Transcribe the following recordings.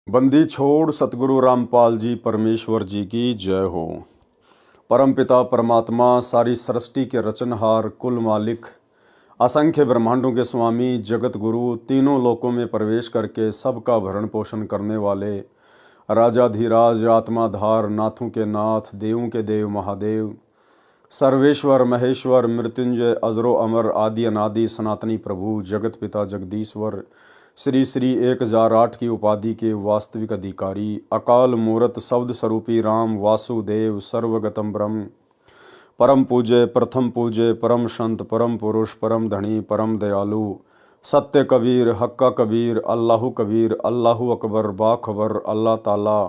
बंदी छोड़ सतगुरु रामपाल जी परमेश्वर जी की जय हो। परमपिता परमात्मा सारी सृष्टि के रचनहार कुल मालिक असंख्य ब्रह्मांडों के स्वामी जगत गुरु तीनों लोकों में प्रवेश करके सबका भरण पोषण करने वाले राजाधिराज आत्माधार नाथों के नाथ देवों के देव महादेव सर्वेश्वर महेश्वर मृत्युंजय अजरो अमर आदि अनादि सनातनी प्रभु जगत पिता जगदीश्वर श्री श्री 1008 की उपाधि के वास्तविक अधिकारी अकाल मूरत शब्द स्वरूपी राम वासुदेव सर्वगतम ब्रह्म परम पूज्य प्रथम पूज्य परम संत परम पुरुष परम धनी परम दयालु सत्य कबीर हक्का कबीर अल्लाहु कबीर अल्लाहु अकबर बाखबर अल्लाह ताला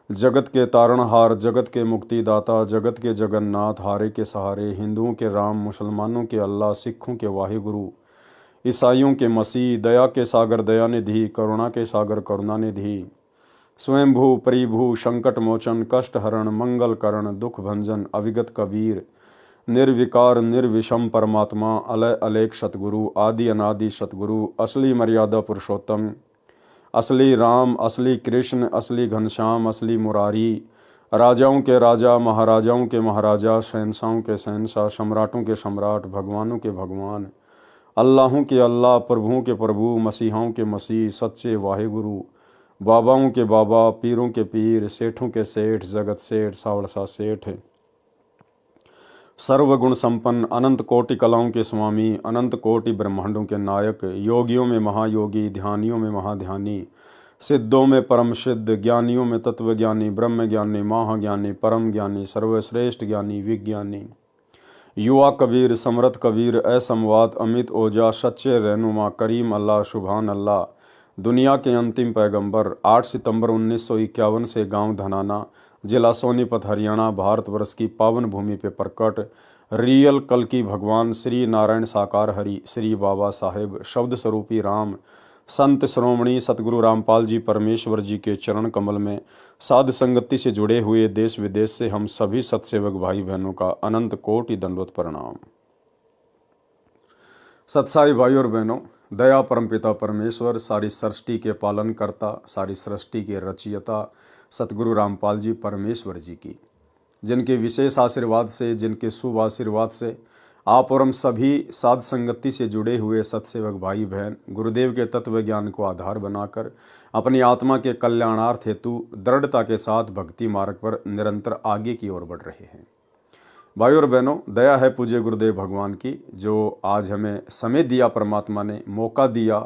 जगत के तारणहार जगत के मुक्तिदाता जगत के जगन्नाथ हारे के सहारे हिंदुओं के राम मुसलमानों के अल्लाह सिखों के वाहिगुरु ईसाइयों के मसीह दया के सागर दयानिधि करुणा के सागर करुणानिधि स्वयंभू परिभू संकट मोचन कष्ट हरण मंगल करण दुख भंजन अविगत कबीर निर्विकार निर्विषम परमात्मा अलय अलेख सतगुरु आदि अनादि सतगुरु असली मर्यादा पुरुषोत्तम असली राम असली कृष्ण असली घनश्याम असली मुरारी राजाओं के राजा महाराजाओं के महाराजा शहंशाहों के शहंशाह सम्राटों के सम्राट भगवानों के भगवान अल्लाहों के अल्लाह प्रभुओं के प्रभु मसीहाओं के मसीह सच्चे वाहिगुरु बाबाओं के बाबा पीरों के पीर सेठों के सेठ जगत सेठ सावड़सा सेठ सर्वगुण संपन्न अनंत कोटि कलाओं के स्वामी अनंत कोटि ब्रह्मांडों के नायक योगियों में महायोगी ध्यानियों में महाध्यानी सिद्धों में परम सिद्ध ज्ञानियों में तत्वज्ञानी ब्रह्म ज्ञानी महाज्ञानी परम ज्ञानी सर्वश्रेष्ठ ज्ञानी विज्ञानी युवा कबीर समरथ कबीर असमवात अमित ओजा सच्चे रहनुमा करीम अल्लाह सुभान अल्लाह दुनिया के अंतिम पैगंबर 8 सितंबर 1951 से गांव धनाना जिला सोनीपत हरियाणा भारतवर्ष की पावन भूमि पे प्रकट रियल कल की भगवान श्री नारायण साकार हरि श्री बाबा साहेब शब्द स्वरूपी राम संत श्रोमणी सतगुरु रामपाल जी परमेश्वर जी के चरण कमल में साध संगति से जुड़े हुए देश विदेश से हम सभी सत्सेवक भाई बहनों का अनंत कोटि दंडवत प्रणाम। सत्साई भाई और बहनों, दया परमपिता परमेश्वर सारी सृष्टि के पालन करता सारी सृष्टि के रचयिता सतगुरु रामपाल जी परमेश्वर जी की जिनके विशेष आशीर्वाद से जिनके शुभ आशीर्वाद से आप और हम सभी साध संगति से जुड़े हुए सत्सेवक भाई बहन गुरुदेव के तत्व ज्ञान को आधार बनाकर अपनी आत्मा के कल्याणार्थ हेतु दृढ़ता के साथ भक्ति मार्ग पर निरंतर आगे की ओर बढ़ रहे हैं। भाई और बहनों, दया है पूज्य गुरुदेव भगवान की जो आज हमें समय दिया, परमात्मा ने मौका दिया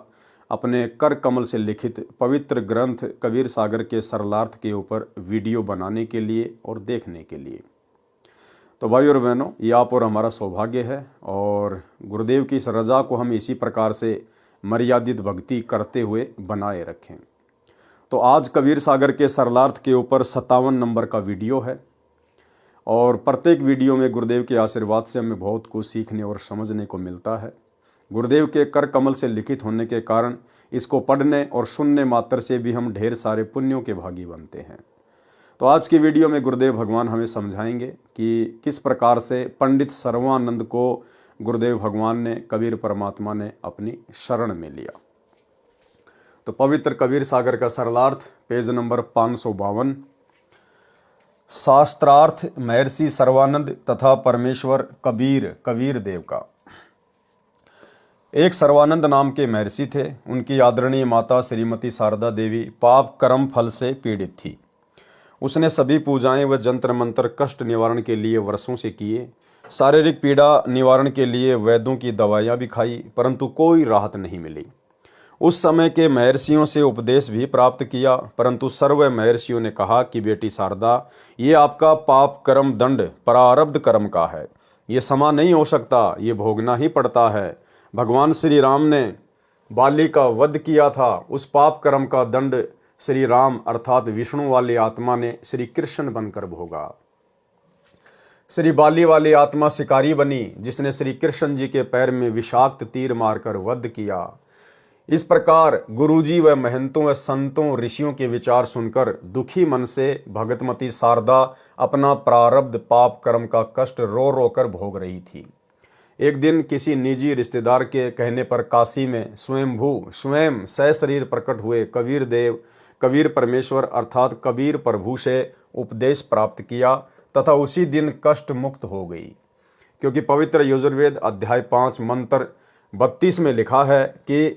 अपने कर कमल से लिखित पवित्र ग्रंथ कबीर सागर के सरलार्थ के ऊपर वीडियो बनाने के लिए और देखने के लिए। तो भाई और बहनों, ये आप और हमारा सौभाग्य है और गुरुदेव की इस रजा को हम इसी प्रकार से मर्यादित भक्ति करते हुए बनाए रखें। तो आज कबीर सागर के सरलार्थ के ऊपर 57 नंबर का वीडियो है और प्रत्येक वीडियो में गुरुदेव के आशीर्वाद से हमें बहुत कुछ सीखने और समझने को मिलता है। गुरुदेव के कर कमल से लिखित होने के कारण इसको पढ़ने और सुनने मात्र से भी हम ढेर सारे पुण्यों के भागी बनते हैं। तो आज की वीडियो में गुरुदेव भगवान हमें समझाएंगे कि किस प्रकार से पंडित सर्वानंद को गुरुदेव भगवान ने कबीर परमात्मा ने अपनी शरण में लिया। तो पवित्र कबीर सागर का सरलार्थ पेज नंबर 552। शास्त्रार्थ महर्षि सर्वानंद तथा परमेश्वर कबीर देव का। एक सर्वानंद नाम के महर्षि थे। उनकी आदरणीय माता श्रीमती शारदा देवी पाप कर्म फल से पीड़ित थी। उसने सभी पूजाएं व जंत्र मंत्र कष्ट निवारण के लिए वर्षों से किए। शारीरिक पीड़ा निवारण के लिए वैद्यों की दवाइयां भी खाई, परंतु कोई राहत नहीं मिली। उस समय के महर्षियों से उपदेश भी प्राप्त किया, परंतु सर्व महर्षियों ने कहा कि बेटी शारदा, ये आपका पाप कर्म दंड प्रारब्ध कर्म का है, ये समा नहीं हो सकता, ये भोगना ही पड़ता है। भगवान श्री राम ने बाली का वध किया था, उस पाप कर्म का दंड श्री राम अर्थात विष्णु वाली आत्मा ने श्री कृष्ण बनकर भोगा। श्री बाली वाली आत्मा शिकारी बनी जिसने श्री कृष्ण जी के पैर में विषाक्त तीर मारकर वध किया। इस प्रकार गुरुजी व महंतों व संतों ऋषियों के विचार सुनकर दुखी मन से भगतमती शारदा अपना प्रारब्ध पाप कर्म का कष्ट रो रो कर भोग रही थी। एक दिन किसी निजी रिश्तेदार के कहने पर काशी में स्वयं सशरीर प्रकट हुए कबीर देव कबीर परमेश्वर अर्थात कबीर प्रभु से उपदेश प्राप्त किया तथा उसी दिन कष्ट मुक्त हो गई। क्योंकि पवित्र यजुर्वेद अध्याय 5 मंत्र 32 में लिखा है कि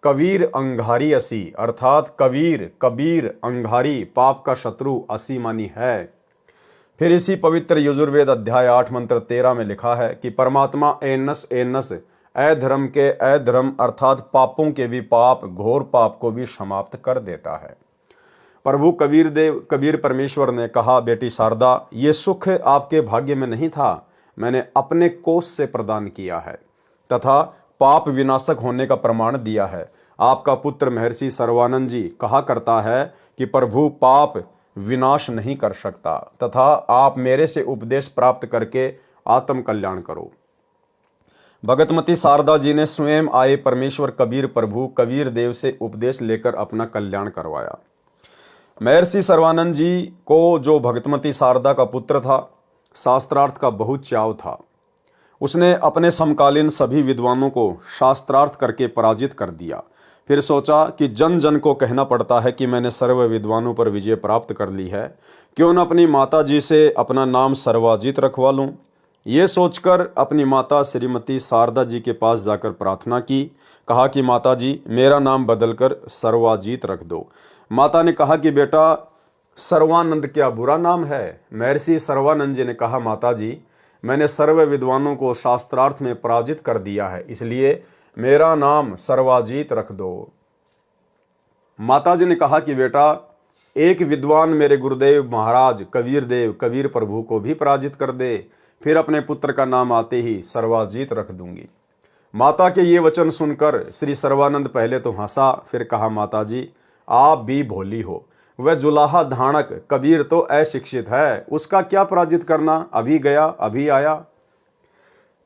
कबीर अंगारी असी अर्थात कबीर अंगारी पाप का शत्रु असी मानी है। फिर इसी पवित्र यजुर्वेद अध्याय 8 मंत्र 13 में लिखा है कि परमात्मा एनस अधर्म के अधर्म अर्थात पापों के भी पाप घोर पाप को भी समाप्त कर देता है। प्रभु कबीर परमेश्वर ने कहा, बेटी शारदा, ये सुख आपके भाग्य में नहीं था, मैंने अपने कोष से प्रदान किया है तथा पाप विनाशक होने का प्रमाण दिया है। आपका पुत्र महर्षि सर्वानंद जी कहा करता है कि प्रभु पाप विनाश नहीं कर सकता तथा आप मेरे से उपदेश प्राप्त करके आत्म कल्याण करो। भगतमती शारदा जी ने स्वयं आए परमेश्वर कबीर प्रभु कबीर देव से उपदेश लेकर अपना कल्याण करवाया। महर्षि सर्वानंद जी को जो भगतमती शारदा का पुत्र था, शास्त्रार्थ का बहुत चाव था। उसने अपने समकालीन सभी विद्वानों को शास्त्रार्थ करके पराजित कर दिया। फिर सोचा कि जन जन को कहना पड़ता है कि मैंने सर्व विद्वानों पर विजय प्राप्त कर ली है, क्यों न अपनी माता जी से अपना नाम सर्वाजीत रखवा लूं। ये सोचकर अपनी माता श्रीमती शारदा जी के पास जाकर प्रार्थना की। कहा कि माता जी, मेरा नाम बदलकर सर्वाजीत रख दो। माता ने कहा कि बेटा, सर्वानंद क्या बुरा नाम है? महर्षि सर्वानंद जी ने कहा, माता जी, मैंने सर्व विद्वानों को शास्त्रार्थ में पराजित कर दिया है, इसलिए मेरा नाम सर्वाजीत रख दो। माता जी ने कहा कि बेटा, एक विद्वान मेरे गुरुदेव महाराज कबीर प्रभु को भी पराजित कर दे, फिर अपने पुत्र का नाम आते ही सर्वाजीत रख दूंगी। माता के ये वचन सुनकर श्री सर्वानंद पहले तो हंसा, फिर कहा, माता जी, आप भी भोली हो। वह जुलाहा धाणक कबीर तो अशिक्षित है, उसका क्या पराजित करना, अभी गया अभी आया।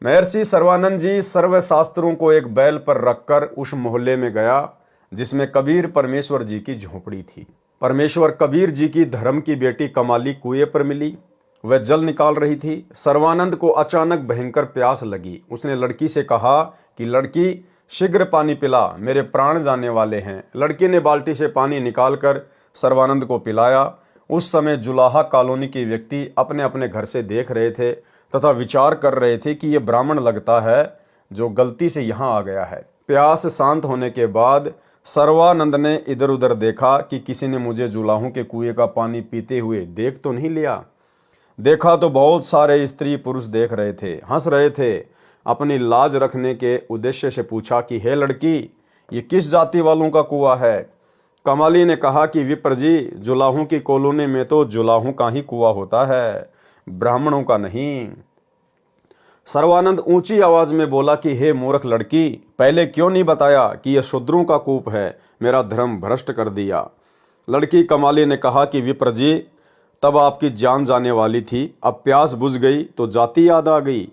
महर्षि सर्वानंद जी सर्व शास्त्रों को एक बैल पर रखकर उस मोहल्ले में गया जिसमें कबीर परमेश्वर जी की झोपड़ी थी। परमेश्वर कबीर जी की धर्म की बेटी कमाली कुएं पर मिली। वह जल निकाल रही थी। सर्वानंद को अचानक भयंकर प्यास लगी। उसने लड़की से कहा कि लड़की, शीघ्र पानी पिला, मेरे प्राण जाने वाले हैं। लड़की ने बाल्टी से पानी निकालकर सर्वानंद को पिलाया। उस समय जुलाहा कॉलोनी के व्यक्ति अपने अपने घर से देख रहे थे तथा विचार कर रहे थे कि ये ब्राह्मण लगता है जो गलती से यहाँ आ गया है। प्यास शांत होने के बाद सर्वानंद ने इधर उधर देखा कि किसी ने मुझे जुलाहों के कुएं का पानी पीते हुए देख तो नहीं लिया। देखा तो बहुत सारे स्त्री पुरुष देख रहे थे, हंस रहे थे। अपनी लाज रखने के उद्देश्य से पूछा कि हे लड़की, ये किस जाति वालों का कुआं है? कमाली ने कहा कि विप्र जी, जुलाहों की कॉलोनी में तो जुलाहों का ही कुआं होता है, ब्राह्मणों का नहीं। सर्वानंद ऊंची आवाज में बोला कि हे मूर्ख लड़की, पहले क्यों नहीं बताया कि यह शूद्रों का कूप है? मेरा धर्म भ्रष्ट कर दिया। लड़की कमाली ने कहा कि विप्र जी, तब आपकी जान जाने वाली थी, अब प्यास बुझ गई तो जाति याद आ गई।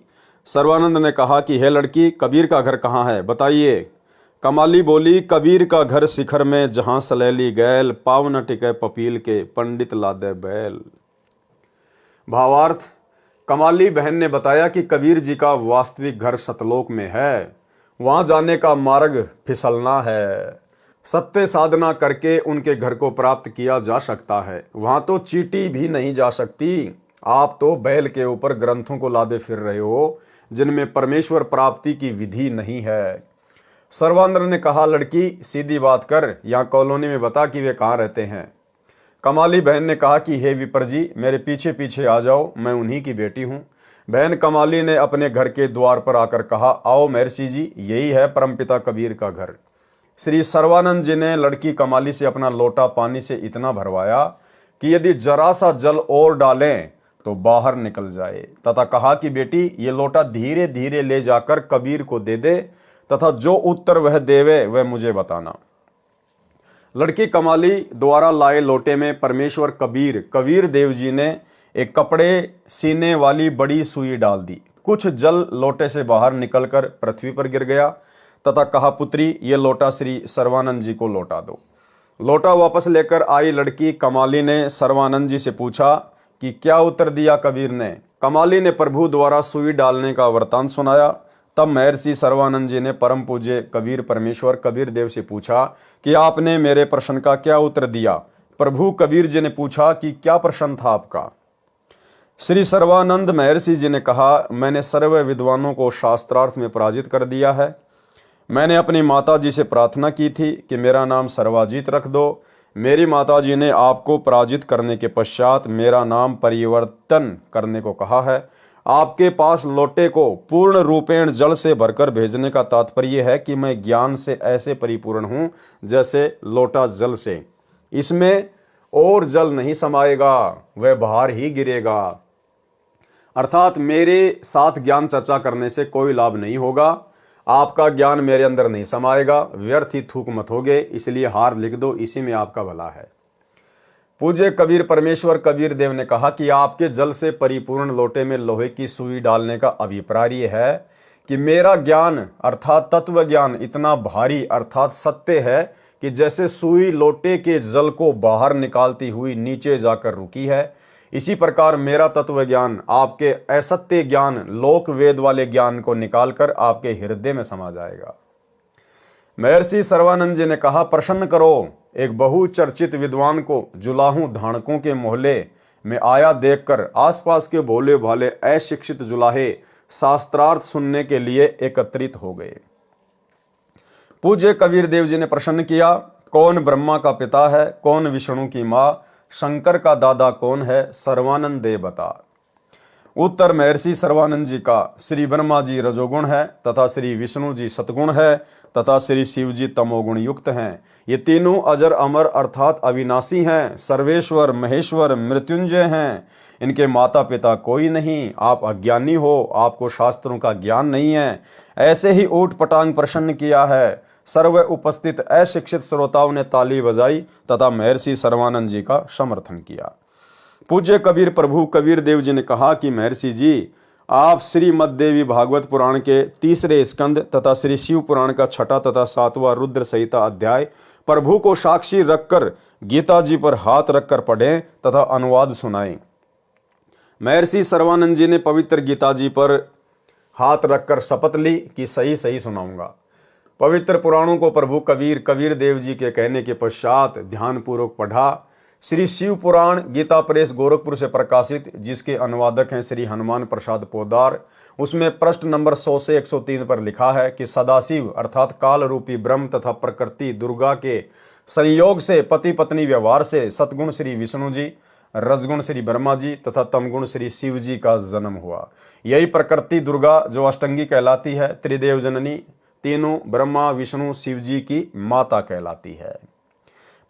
सर्वानंद ने कहा कि हे लड़की, कबीर का घर कहाँ है, बताइए। कमाली बोली, कबीर का घर शिखर में, जहां सलेली गैल, पाव न टिके पपील के, पंडित लादे बैल। भावार्थ, कमाली बहन ने बताया कि कबीर जी का वास्तविक घर सतलोक में है, वहां जाने का मार्ग फिसलना है। सत्य साधना करके उनके घर को प्राप्त किया जा सकता है, वहां तो चींटी भी नहीं जा सकती। आप तो बैल के ऊपर ग्रंथों को लादे फिर रहे हो जिनमें परमेश्वर प्राप्ति की विधि नहीं है। सर्वानंद ने कहा, लड़की सीधी बात कर, यहाँ कॉलोनी में बता कि वे कहाँ रहते हैं। कमाली बहन ने कहा कि हे विप्र जी, मेरे पीछे पीछे आ जाओ, मैं उन्हीं की बेटी हूँ। बहन कमाली ने अपने घर के द्वार पर आकर कहा, आओ महर्षि जी, यही है परमपिता कबीर का घर। श्री सर्वानंद जी ने लड़की कमाली से अपना लोटा पानी से इतना भरवाया कि यदि जरा सा जल और डालें तो बाहर निकल जाए, तथा कहा कि बेटी, ये लोटा धीरे धीरे ले जाकर कबीर को दे दे तथा जो उत्तर वह देवे वह मुझे बताना। लड़की कमाली द्वारा लाए लोटे में परमेश्वर कबीर देव जी ने एक कपड़े सीने वाली बड़ी सुई डाल दी। कुछ जल लोटे से बाहर निकलकर पृथ्वी पर गिर गया तथा कहा, पुत्री, ये लोटा श्री सर्वानंद जी को लौटा दो। लोटा वापस लेकर आई लड़की कमाली ने सर्वानंद जी से पूछा कि क्या उत्तर दिया कबीर ने। कमाली ने प्रभु द्वारा सुई डालने का वृतांत सुनाया। तब महर्षि सर्वानंद जी ने परम पूज्य कबीर परमेश्वर कबीर देव से पूछा कि आपने मेरे प्रश्न का क्या उत्तर दिया। प्रभु कबीर जी ने पूछा कि क्या प्रश्न था आपका। श्री सर्वानंद महर्षि जी ने कहा, मैंने सर्व विद्वानों को शास्त्रार्थ में पराजित कर दिया है। मैंने अपनी माता जी से प्रार्थना की थी कि मेरा नाम सर्वाजीत रख दो। मेरी माता जी ने आपको पराजित करने के पश्चात मेरा नाम परिवर्तन करने को कहा है। आपके पास लोटे को पूर्ण रूपेण जल से भरकर भेजने का तात्पर्य है कि मैं ज्ञान से ऐसे परिपूर्ण हूं जैसे लोटा जल से, इसमें और जल नहीं समाएगा, वह बाहर ही गिरेगा। अर्थात मेरे साथ ज्ञान चर्चा करने से कोई लाभ नहीं होगा, आपका ज्ञान मेरे अंदर नहीं समाएगा, व्यर्थ ही थूक मत होगे, इसलिए हार लिख दो, इसी में आपका भला है। पूज्य कबीर परमेश्वर कबीर देव ने कहा कि आपके जल से परिपूर्ण लोटे में लोहे की सुई डालने का अभिप्राय है कि मेरा ज्ञान अर्थात तत्व ज्ञान इतना भारी अर्थात सत्य है कि जैसे सुई लोटे के जल को बाहर निकालती हुई नीचे जाकर रुकी है, इसी प्रकार मेरा तत्व ज्ञान आपके असत्य ज्ञान लोक वेद वाले ज्ञान को निकालकर आपके हृदय में समा जाएगा। महर्षि सर्वानंद जी ने कहा, प्रसन्न करो, एक बहुचर्चित विद्वान को जुलाहू धानकों के मोहल्ले में आया देखकर आसपास के भोले भाले अशिक्षित जुलाहे शास्त्रार्थ सुनने के लिए एकत्रित हो गए। पूज्य कबीर देव जी ने प्रश्न किया, कौन ब्रह्मा का पिता है, कौन विष्णु की माँ, शंकर का दादा कौन है, सर्वानंद दे बता। उत्तर महर्षि सर्वानंद जी का, श्री ब्रह्मा जी रजोगुण है तथा श्री विष्णु जी सतगुण है तथा श्री शिव जी तमोगुण युक्त हैं। ये तीनों अजर अमर अर्थात अविनाशी हैं, सर्वेश्वर महेश्वर मृत्युंजय हैं। इनके माता पिता कोई नहीं, आप अज्ञानी हो, आपको शास्त्रों का ज्ञान नहीं है। ऐसे ही ऊट पटांग प्रश्न किया है। सर्व उपस्थित अशिक्षित श्रोताओं ने ताली बजाई तथा महर्षि सर्वानंद जी का समर्थन किया। पूज्य कबीर प्रभु कबीर देव जी ने कहा कि महर्षि जी, आप श्रीमद् देवी भागवत पुराण के 3 स्कंद तथा श्री शिव पुराण का 6 तथा 7वां रुद्र संहिता अध्याय प्रभु को साक्षी रखकर गीता जी पर हाथ रखकर पढ़ें तथा अनुवाद सुनाएं। महर्षि सर्वानंद जी ने पवित्र गीता जी पर हाथ रखकर शपथ ली कि सही सही सुनाऊंगा। पवित्र पुराणों को प्रभु कबीर देव जी के कहने के पश्चात ध्यानपूर्वक पढ़ा। श्री शिव पुराण गीता प्रेस गोरखपुर से प्रकाशित, जिसके अनुवादक हैं श्री हनुमान प्रसाद पोदार, उसमें पृष्ठ नंबर 100 से 103 पर लिखा है कि सदाशिव अर्थात काल रूपी ब्रह्म तथा प्रकृति दुर्गा के संयोग से पति पत्नी व्यवहार से सतगुण श्री विष्णु जी, रजगुण श्री ब्रह्मा जी तथा तमगुण श्री शिव जी का जन्म हुआ। यही प्रकृति दुर्गा जो अष्टंगी कहलाती है, त्रिदेव जननी, तीनों ब्रह्मा विष्णु शिव जी की माता कहलाती है।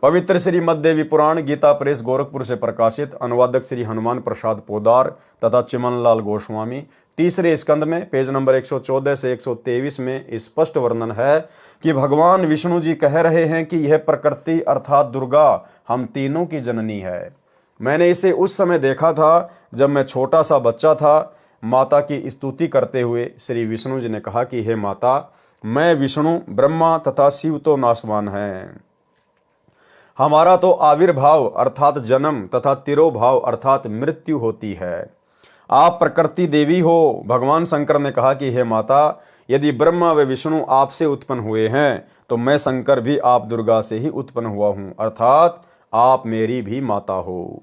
पवित्र श्रीमद् देवी पुराण गीता प्रेस गोरखपुर से प्रकाशित, अनुवादक श्री हनुमान प्रसाद पोदार तथा चिमनलाल गोस्वामी, 3 स्कंद में पेज नंबर 114 से 123 में स्पष्ट वर्णन है कि भगवान विष्णु जी कह रहे हैं कि यह प्रकृति अर्थात दुर्गा हम तीनों की जननी है। मैंने इसे उस समय देखा था जब मैं छोटा सा बच्चा था। माता की स्तुति करते हुए श्री विष्णु जी ने कहा कि हे माता, मैं विष्णु ब्रह्मा तथा शिव तो नाशवान हैं, हमारा तो आविर्भाव अर्थात जन्म तथा तिरोभाव अर्थात मृत्यु होती है। आप प्रकृति देवी हो। भगवान शंकर ने कहा कि हे माता, यदि ब्रह्मा व विष्णु आपसे उत्पन्न हुए हैं तो मैं शंकर भी आप दुर्गा से ही उत्पन्न हुआ हूं, अर्थात आप मेरी भी माता हो।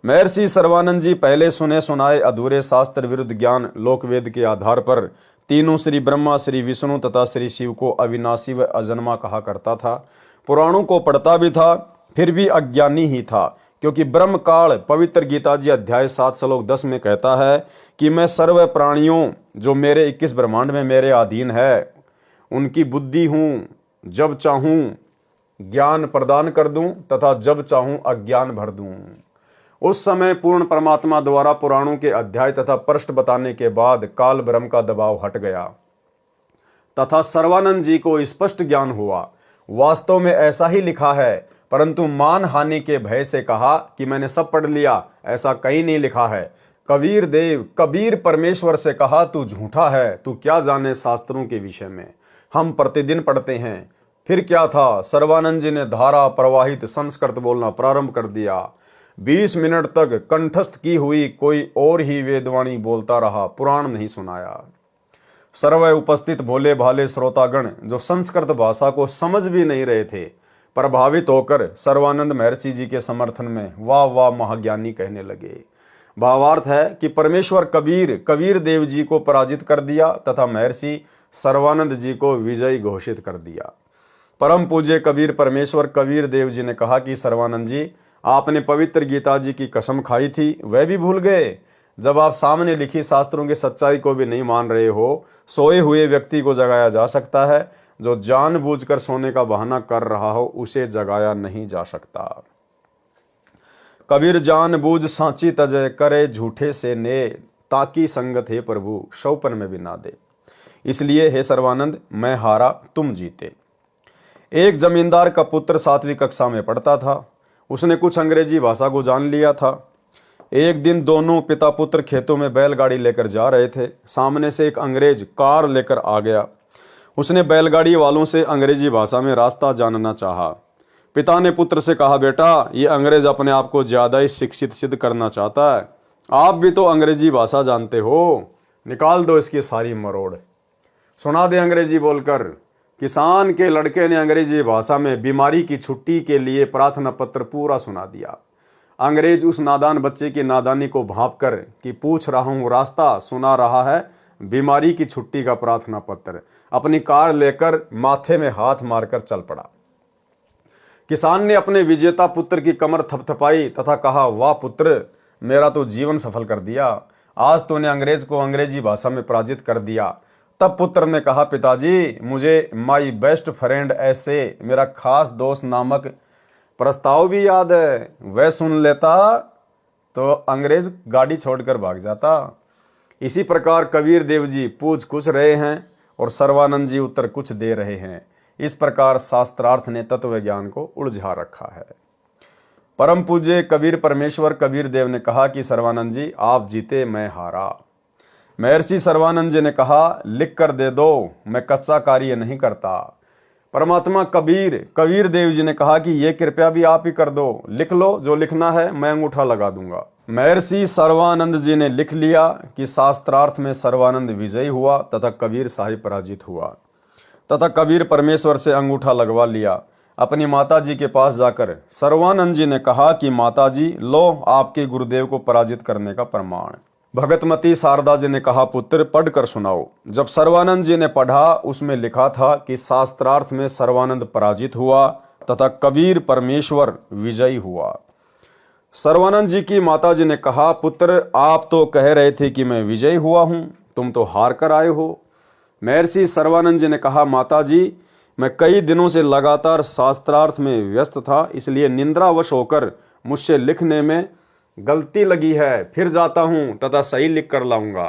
महर्षि सर्वानंद जी पहले सुने सुनाए अधूरे शास्त्र विरुद्ध ज्ञान लोकवेद के आधार पर तीनों श्री ब्रह्मा श्री विष्णु तथा श्री शिव को अविनाशी व अजन्मा कहा करता था। पुराणों को पढ़ता भी था, फिर भी अज्ञानी ही था, क्योंकि ब्रह्म काल पवित्र गीता जी अध्याय 7 श्लोक 10 में कहता है कि मैं सर्व प्राणियों जो मेरे 21 ब्रह्मांड में मेरे अधीन है उनकी बुद्धि हूँ, जब चाहूँ ज्ञान प्रदान कर दूं तथा जब चाहूँ अज्ञान भर दूं। उस समय पूर्ण परमात्मा द्वारा पुराणों के अध्याय तथा पृष्ठ बताने के बाद काल ब्रह्म का दबाव हट गया तथा सर्वानंद जी को स्पष्ट ज्ञान हुआ। वास्तव में ऐसा ही लिखा है, परंतु मान हानि के भय से कहा कि मैंने सब पढ़ लिया, ऐसा कहीं नहीं लिखा है। कबीर परमेश्वर से कहा, तू झूठा है, तू क्या जाने शास्त्रों के विषय में, हम प्रतिदिन पढ़ते हैं। फिर क्या था, सर्वानंद जी ने धारा प्रवाहित संस्कृत बोलना प्रारंभ कर दिया। 20 मिनट तक कंठस्थ की हुई कोई और ही वेदवाणी बोलता रहा, पुराण नहीं सुनाया। सर्व उपस्थित भोले भाले श्रोतागण जो संस्कृत भाषा को समझ भी नहीं रहे थे, प्रभावित होकर सर्वानंद महर्षि जी के समर्थन में वाह वाह महाज्ञानी कहने लगे। भावार्थ है कि परमेश्वर कबीर देव जी को पराजित कर दिया तथा महर्षि सर्वानंद जी को विजयी घोषित कर दिया। परम पूज्य कबीर परमेश्वर कबीर देव जी ने कहा कि सर्वानंद जी, आपने पवित्र गीता जी की कसम खाई थी, वह भी भूल गए। जब आप सामने लिखी शास्त्रों की सच्चाई को भी नहीं मान रहे हो, सोए हुए व्यक्ति को जगाया जा सकता है, जो जानबूझकर सोने का बहाना कर रहा हो उसे जगाया नहीं जा सकता। कबीर जानबूझ सांची तजय करे झूठे से ने, ताकि संगत है प्रभु शौपन में भी ना दे। इसलिए हे सर्वानंद, मैं हारा तुम जीते। एक जमींदार का पुत्र 7वीं कक्षा में पढ़ता था। उसने कुछ अंग्रेजी भाषा को जान लिया था। एक दिन दोनों पिता पुत्र खेतों में बैलगाड़ी लेकर जा रहे थे। सामने से एक अंग्रेज कार लेकर आ गया। उसने बैलगाड़ी वालों से अंग्रेजी भाषा में रास्ता जानना चाहा। पिता ने पुत्र से कहा, बेटा, ये अंग्रेज अपने आप को ज्यादा ही शिक्षित सिद्ध करना चाहता है। आप भी तो अंग्रेजी भाषा जानते हो, निकाल दो इसकी सारी मरोड़। सुना दे अंग्रेजी बोलकर। किसान के लड़के ने अंग्रेजी भाषा में बीमारी की छुट्टी के लिए प्रार्थना पत्र पूरा सुना दिया। अंग्रेज उस नादान बच्चे की नादानी को भांप कर कि पूछ रहा हूं रास्ता, सुना रहा है बीमारी की छुट्टी का प्रार्थना पत्र, अपनी कार लेकर माथे में हाथ मारकर चल पड़ा। किसान ने अपने विजेता पुत्र की कमर थपथपाई तथा कहा, वाह पुत्र, मेरा तो जीवन सफल कर दिया। आज तूने अंग्रेज को अंग्रेजी भाषा में पराजित कर दिया। तब पुत्र ने कहा, पिताजी, मुझे माई बेस्ट फ्रेंड ऐसे, मेरा खास दोस्त नामक प्रस्ताव भी याद है। वह सुन लेता तो अंग्रेज गाड़ी छोड़कर भाग जाता। इसी प्रकार कबीर देव जी पूछ कुछ रहे हैं और सर्वानंद जी उत्तर कुछ दे रहे हैं। इस प्रकार शास्त्रार्थ ने तत्व ज्ञान को उलझा रखा है। परम पूज्य कबीर परमेश्वर कबीर देव ने कहा कि सर्वानंद जी, आप जीते, मैं हारा। महर्षि सर्वानंद जी ने कहा, लिख कर दे दो, मैं कच्चा कार्य नहीं करता। परमात्मा कबीर देव जी ने कहा कि ये कृपया भी आप ही कर दो, लिख लो, जो लिखना है मैं अंगूठा लगा दूंगा। महर्षि सर्वानंद जी ने लिख लिया कि शास्त्रार्थ में सर्वानंद विजयी हुआ तथा कबीर साहिब पराजित हुआ। तथा कबीर परमेश्वर से अंगूठा लगवा लिया। अपनी माता जी के पास जाकर सर्वानंद जी ने कहा कि माता जी, लो आपके गुरुदेव को पराजित करने का प्रमाण। भगतमती शारदा जी ने कहा, पुत्र, पढ़ कर सुनाओ। जब सर्वानंद जी ने पढ़ा, उसमें लिखा था कि शास्त्रार्थ में सर्वानंद पराजित हुआ तथा कबीर परमेश्वर विजयी हुआ। सर्वानंद जी की माता जी ने कहा, पुत्र, आप तो कह रहे थे कि मैं विजयी हुआ हूं, तुम तो हार कर आए हो। महर्षि सर्वानंद जी ने कहा, माता जी, मैं कई दिनों से लगातार शास्त्रार्थ में व्यस्त था, इसलिए निंद्रावश होकर मुझसे लिखने में गलती लगी है। फिर जाता हूं तथा सही लिख कर लाऊंगा।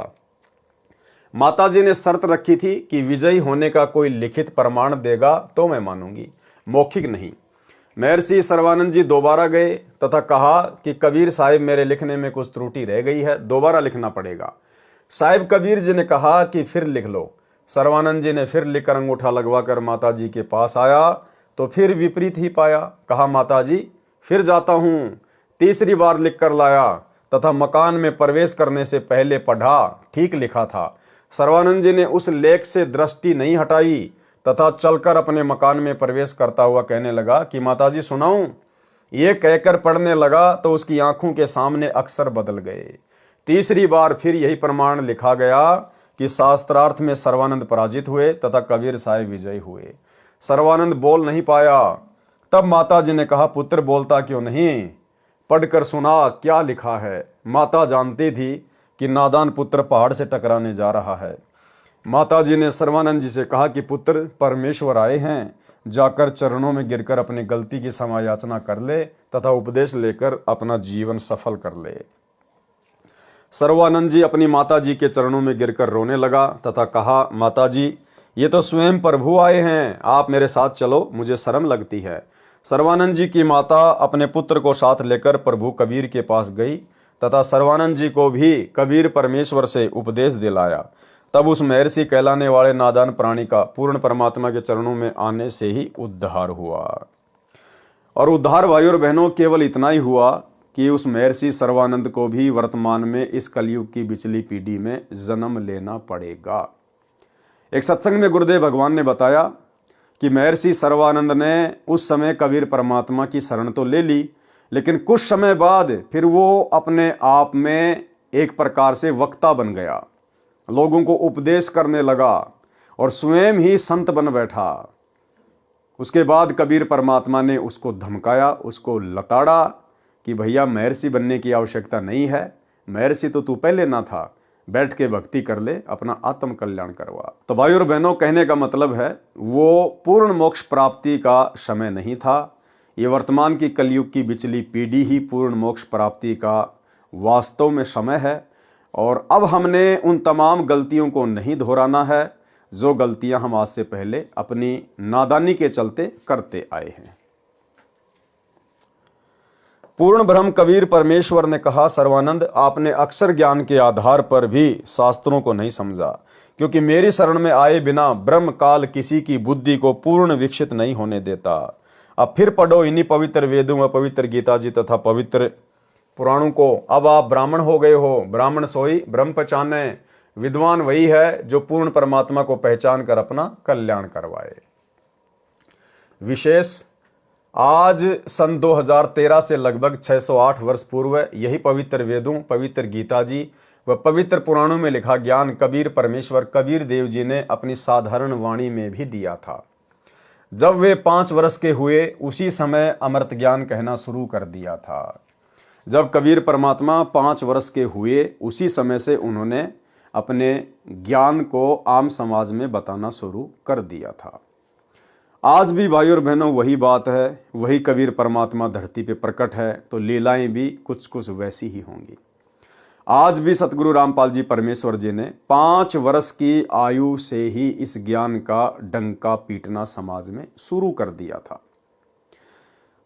माताजी ने शर्त रखी थी कि विजयी होने का कोई लिखित प्रमाण देगा तो मैं मानूंगी, मौखिक नहीं। महर्षि सर्वानंद जी दोबारा गए तथा कहा कि कबीर साहिब, मेरे लिखने में कुछ त्रुटि रह गई है, दोबारा लिखना पड़ेगा। साहिब कबीर जी ने कहा कि फिर लिख लो। सर्वानंद जी ने फिर लिखकर अंगूठा लगवाकर माता जी के पास आया तो फिर विपरीत ही पाया। कहा, माता जी, फिर जाता हूं। तीसरी बार लिख कर लाया तथा मकान में प्रवेश करने से पहले पढ़ा, ठीक लिखा था। सर्वानंद जी ने उस लेख से दृष्टि नहीं हटाई तथा चलकर अपने मकान में प्रवेश करता हुआ कहने लगा कि माताजी सुनाऊं। ये कहकर पढ़ने लगा तो उसकी आंखों के सामने अक्षर बदल गए। तीसरी बार फिर यही प्रमाण लिखा गया कि शास्त्रार्थ में सर्वानंद पराजित हुए तथा कबीर साहिब विजयी हुए। सर्वानंद बोल नहीं पाया। तब माता जी ने कहा, पुत्र, बोलता क्यों नहीं, पढ़कर सुना क्या लिखा है। माता जानती थी कि नादान पुत्र पहाड़ से टकराने जा रहा है। माता जी ने सर्वानंद जी से कहा कि पुत्र, परमेश्वर आए हैं, जाकर चरणों में गिरकर अपनी गलती की क्षमा याचना कर ले तथा उपदेश लेकर अपना जीवन सफल कर ले। सर्वानंद जी अपनी माता जी के चरणों में गिरकर रोने लगा तथा कहा, माता जी, ये तो स्वयं प्रभु आए हैं, आप मेरे साथ चलो, मुझे शर्म लगती है। सर्वानंद जी की माता अपने पुत्र को साथ लेकर प्रभु कबीर के पास गई तथा सर्वानंद जी को भी कबीर परमेश्वर से उपदेश दिलाया। तब उस महर्षि कहलाने वाले नादान प्राणी का पूर्ण परमात्मा के चरणों में आने से ही उद्धार हुआ। और उद्धार भाई और बहनों केवल इतना ही हुआ कि उस महर्षि सर्वानंद को भी वर्तमान में इस कलयुग की पिछली पीढ़ी में जन्म लेना पड़ेगा। एक सत्संग में गुरुदेव भगवान ने बताया कि महर्षि सर्वानंद ने उस समय कबीर परमात्मा की शरण तो ले ली, लेकिन कुछ समय बाद फिर वो अपने आप में एक प्रकार से वक्ता बन गया, लोगों को उपदेश करने लगा और स्वयं ही संत बन बैठा। उसके बाद कबीर परमात्मा ने उसको धमकाया, उसको लताड़ा कि भैया महर्षि बनने की आवश्यकता नहीं है, महर्षि तो तू पहले ना था, बैठ के भक्ति कर ले, अपना आत्म कल्याण करवा। तो भाई और बहनों, कहने का मतलब है वो पूर्ण मोक्ष प्राप्ति का समय नहीं था। ये वर्तमान की कलयुग की बिचली पीढ़ी ही पूर्ण मोक्ष प्राप्ति का वास्तव में समय है। और अब हमने उन तमाम गलतियों को नहीं दोहराना है जो गलतियां हम आज से पहले अपनी नादानी के चलते करते आए हैं। पूर्ण ब्रह्म कबीर परमेश्वर ने कहा, सर्वानंद, आपने अक्षर ज्ञान के आधार पर भी शास्त्रों को नहीं समझा, क्योंकि मेरी शरण में आए बिना ब्रह्म काल किसी की बुद्धि को पूर्ण विकसित नहीं होने देता। अब फिर पढ़ो इन्हीं पवित्र वेदों में पवित्र गीता जी तथा पवित्र पुराणों को। अब आप ब्राह्मण हो गए हो, ब्राह्मण सोई ब्रह्म पहचाने, विद्वान वही है जो पूर्ण परमात्मा को पहचान कर अपना कल्याण करवाए। विशेष आज सन 2013 से लगभग 608 वर्ष पूर्व यही पवित्र वेदों, पवित्र गीता जी व पवित्र पुराणों में लिखा ज्ञान कबीर परमेश्वर कबीर देव जी ने अपनी साधारण वाणी में भी दिया था। जब वे 5 वर्ष के हुए उसी समय अमृत ज्ञान कहना शुरू कर दिया था। जब कबीर परमात्मा 5 वर्ष के हुए उसी समय से उन्होंने अपने ज्ञान को आम समाज में बताना शुरू कर दिया था। आज भी भाई और बहनों वही बात है, वही कबीर परमात्मा धरती पे प्रकट है, तो लीलाएं भी कुछ कुछ वैसी ही होंगी। आज भी सतगुरु रामपाल जी परमेश्वर जी ने 5 वर्ष की आयु से ही इस ज्ञान का डंका पीटना समाज में शुरू कर दिया था।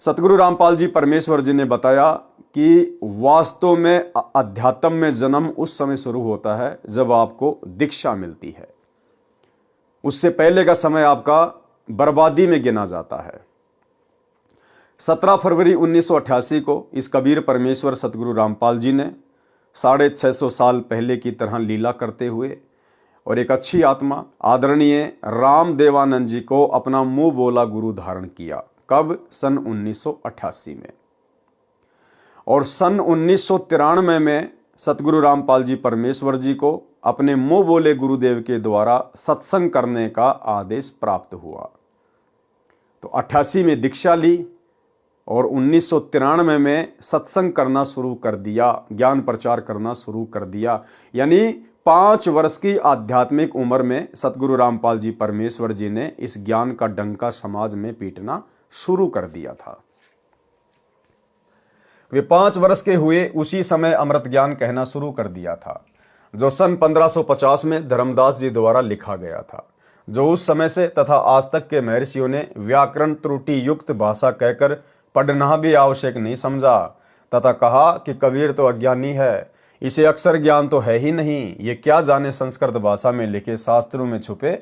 सतगुरु रामपाल जी परमेश्वर जी ने बताया कि वास्तव में अध्यात्म में जन्म उस समय शुरू होता है जब आपको दीक्षा मिलती है। उससे पहले का समय आपका बर्बादी में गिना जाता है। 17 फरवरी 1988 को इस कबीर परमेश्वर सतगुरु रामपाल जी ने 650 साल पहले की तरह लीला करते हुए और एक अच्छी आत्मा आदरणीय राम देवानंद जी को अपना मुंह बोला गुरु धारण किया। कब? सन 1988 में। और सन 1993 में सतगुरु रामपाल जी परमेश्वर जी को अपने मुंह बोले गुरुदेव के द्वारा सत्संग करने का आदेश प्राप्त हुआ। तो 88 में दीक्षा ली और 1993 में सत्संग करना शुरू कर दिया, ज्ञान प्रचार करना शुरू कर दिया। यानी 5 वर्ष की आध्यात्मिक उम्र में सतगुरु रामपाल जी परमेश्वर जी ने इस ज्ञान का डंका समाज में पीटना शुरू कर दिया था। वे 5 वर्ष के हुए उसी समय अमृत ज्ञान कहना शुरू कर दिया था, जो सन 1550 में धर्मदास जी द्वारा लिखा गया था, जो उस समय से तथा आज तक के महर्षियों ने व्याकरण त्रुटि युक्त भाषा कहकर पढ़ना भी आवश्यक नहीं समझा तथा कहा कि कबीर तो अज्ञानी है, इसे अक्षर ज्ञान तो है ही नहीं, ये क्या जाने संस्कृत भाषा में लिखे शास्त्रों में छुपे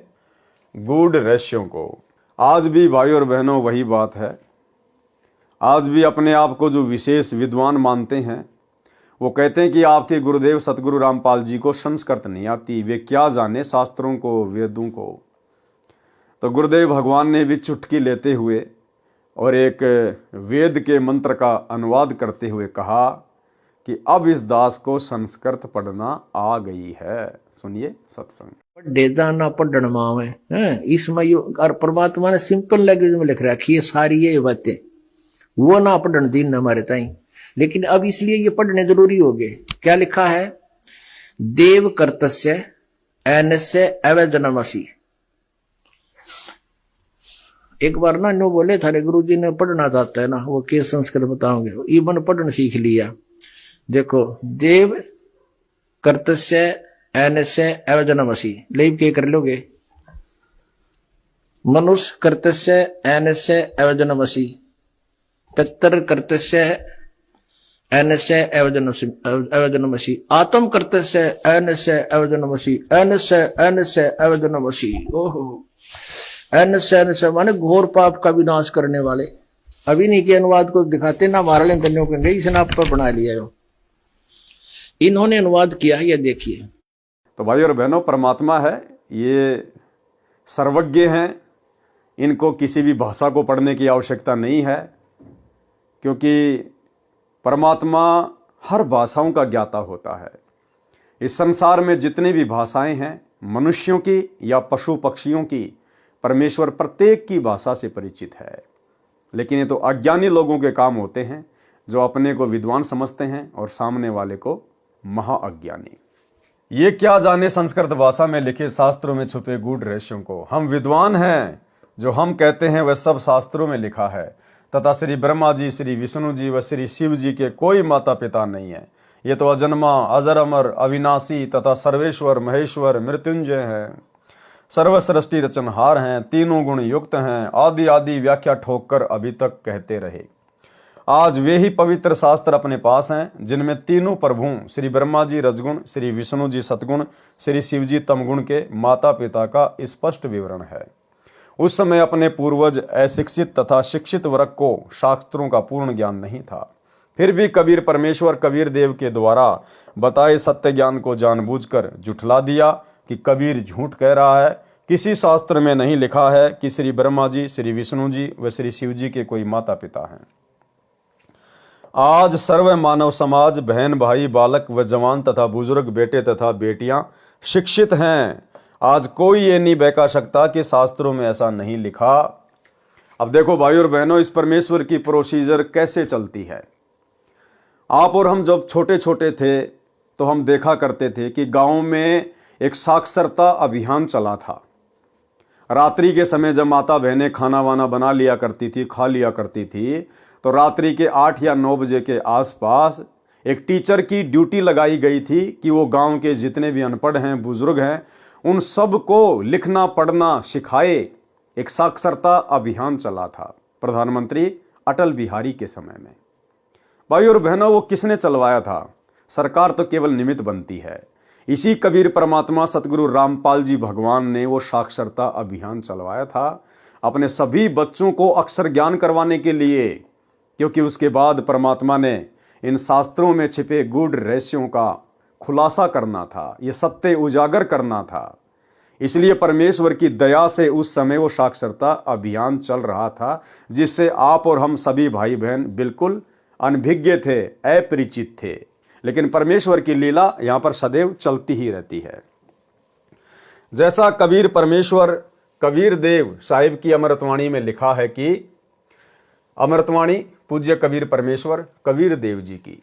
गूढ़ रहस्यों को। आज भी भाई और बहनों वही बात है। आज भी अपने आप को जो विशेष विद्वान मानते हैं वो कहते हैं कि आपके गुरुदेव सतगुरु रामपाल जी को संस्कृत नहीं आती, वे क्या जाने शास्त्रों को, वेदों को। तो गुरुदेव भगवान ने भी चुटकी लेते हुए और एक वेद के मंत्र का अनुवाद करते हुए कहा कि अब इस दास को संस्कृत पढ़ना आ गई है। सुनिए सत्संग। पढ़े जाना पढ़न मावे है, इसमें और परमात्मा ने सिंपल लैंग्वेज में लिख रखी है सारी ये बातें, वो ना पढ़न दिन हमारे ताई। लेकिन अब इसलिए ये पढ़ने जरूरी हो गए। क्या लिखा है? देव कर्तस्य एनस्य अवैजनमसी। एक बार ना नो बोले थारे गुरु जी ने पढ़ना चाहता है ना, वो के संस्कृत बताओगे, इवन पढ़ना सीख लिया। देखो, देव कर्तस्य एनस्य अवैजनमसी लेब के कर लोगे। मनुष्य कर्तस्य एनस्य अवैजनमसी, पितर कर्तस्य एनस्य अवैजनमसी, आत्म कर्तस्य एनस्य अवैजनमसी, एनस्य एनस्य अवैजनमसी। ओहो, एनस्य एनस्य माने घोर पाप का विनाश करने वाले। अभी नहीं के अनुवाद को दिखाते ना, मारा लें धन्यों कहेंगे, इसने आप पर बना लिया हो। इन्होंने अनुवाद किया, ये देखिए। तो भाई और बहनों, परमात्मा है, ये सर्वज्ञ हैं, इनको किसी भी भाषा को पढ़ने की आवश्यकता नहीं है, क्योंकि परमात्मा हर भाषाओं का ज्ञाता होता है। इस संसार में जितनी भी भाषाएं हैं, मनुष्यों की या पशु पक्षियों की, परमेश्वर प्रत्येक की भाषा से परिचित है। लेकिन ये तो अज्ञानी लोगों के काम होते हैं, जो अपने को विद्वान समझते हैं और सामने वाले को महाअज्ञानी। ये क्या जाने संस्कृत भाषा में लिखे शास्त्रों में छुपे गूढ़ रहस्यों को। हम विद्वान हैं, जो हम कहते हैं वह सब शास्त्रों में लिखा है, तथा श्री ब्रह्मा जी, श्री विष्णु जी व श्री शिव जी के कोई माता पिता नहीं है। ये तो अजन्मा, अजर, अमर, अविनाशी तथा सर्वेश्वर, महेश्वर, मृत्युंजय है, सर्वसृष्टि रचनहार हैं, तीनों गुण युक्त हैं, आदि आदि व्याख्या ठोक कर अभी तक कहते रहे। आज वे ही पवित्र शास्त्र अपने पास हैं, जिनमें तीनों प्रभु श्री ब्रह्मा जी रजगुण, श्री विष्णु जी सतगुण, श्री शिव जी तमगुण के माता पिता का स्पष्ट विवरण है। उस समय अपने पूर्वज अशिक्षित तथा शिक्षित वर्ग को शास्त्रों का पूर्ण ज्ञान नहीं था। फिर भी कबीर परमेश्वर कबीर देव के द्वारा बताए सत्य ज्ञान को जानबूझकर जुठला दिया कि कबीर झूठ कह रहा है। किसी शास्त्र में नहीं लिखा है कि श्री ब्रह्मा जी, श्री विष्णु जी व श्री शिव जी के कोई माता पिता हैं। आज सर्व मानव समाज, बहन भाई, बालक व जवान तथा बुजुर्ग, बेटे तथा बेटियां शिक्षित हैं। आज कोई ये नहीं बहका सकता कि शास्त्रों में ऐसा नहीं लिखा। अब देखो भाई और बहनों, इस परमेश्वर की प्रोसीजर कैसे चलती है। आप और हम जब छोटे छोटे थे तो हम देखा करते थे कि गांव में एक साक्षरता अभियान चला था। रात्रि के समय जब माता बहनें खाना वाना बना लिया करती थी, खा लिया करती थी, तो रात्रि के 8 या 9 बजे के आसपास एक टीचर की ड्यूटी लगाई गई थी कि वो गांव के जितने भी अनपढ़ हैं, बुजुर्ग हैं, उन सब को लिखना पढ़ना सिखाए। एक साक्षरता अभियान चला था प्रधानमंत्री अटल बिहारी के समय में। भाई और बहनों, वो किसने चलवाया था? सरकार तो केवल निमित्त बनती है। इसी कबीर परमात्मा सतगुरु रामपाल जी भगवान ने वो साक्षरता अभियान चलवाया था अपने सभी बच्चों को अक्षर ज्ञान करवाने के लिए, क्योंकि उसके बाद परमात्मा ने इन शास्त्रों में छिपे गूढ़ रहस्यों का खुलासा करना था, ये सत्य उजागर करना था। इसलिए परमेश्वर की दया से उस समय वो साक्षरता अभियान चल रहा था, जिससे आप और हम सभी भाई बहन बिल्कुल अनभिज्ञ थे, अपरिचित थे। लेकिन परमेश्वर की लीला यहाँ पर सदैव चलती ही रहती है। जैसा कबीर परमेश्वर कबीर देव साहिब की अमृतवाणी में लिखा है कि अमृतवाणी पूज्य कबीर परमेश्वर कबीर देव जी की,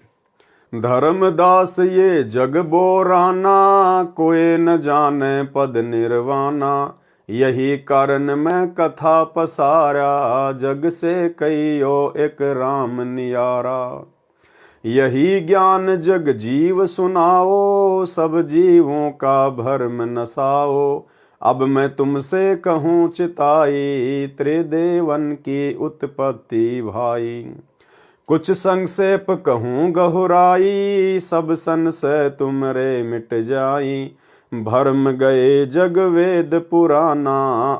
धर्मदास ये जग बोराना, कोई न जाने पद निर्वाणा, यही कारण मैं कथा पसारा, जग से कईयो एक राम नियारा। यही ज्ञान जग जीव सुनाओ, सब जीवों का भरम नसाओ, अब मैं तुमसे कहूँ चिताई, त्रिदेवन की उत्पत्ति भाई। कुछ संक्षेप कहूँ गहुराई, सब संशय तुमरे मिट जाई, भरम गए जग वेद पुराना,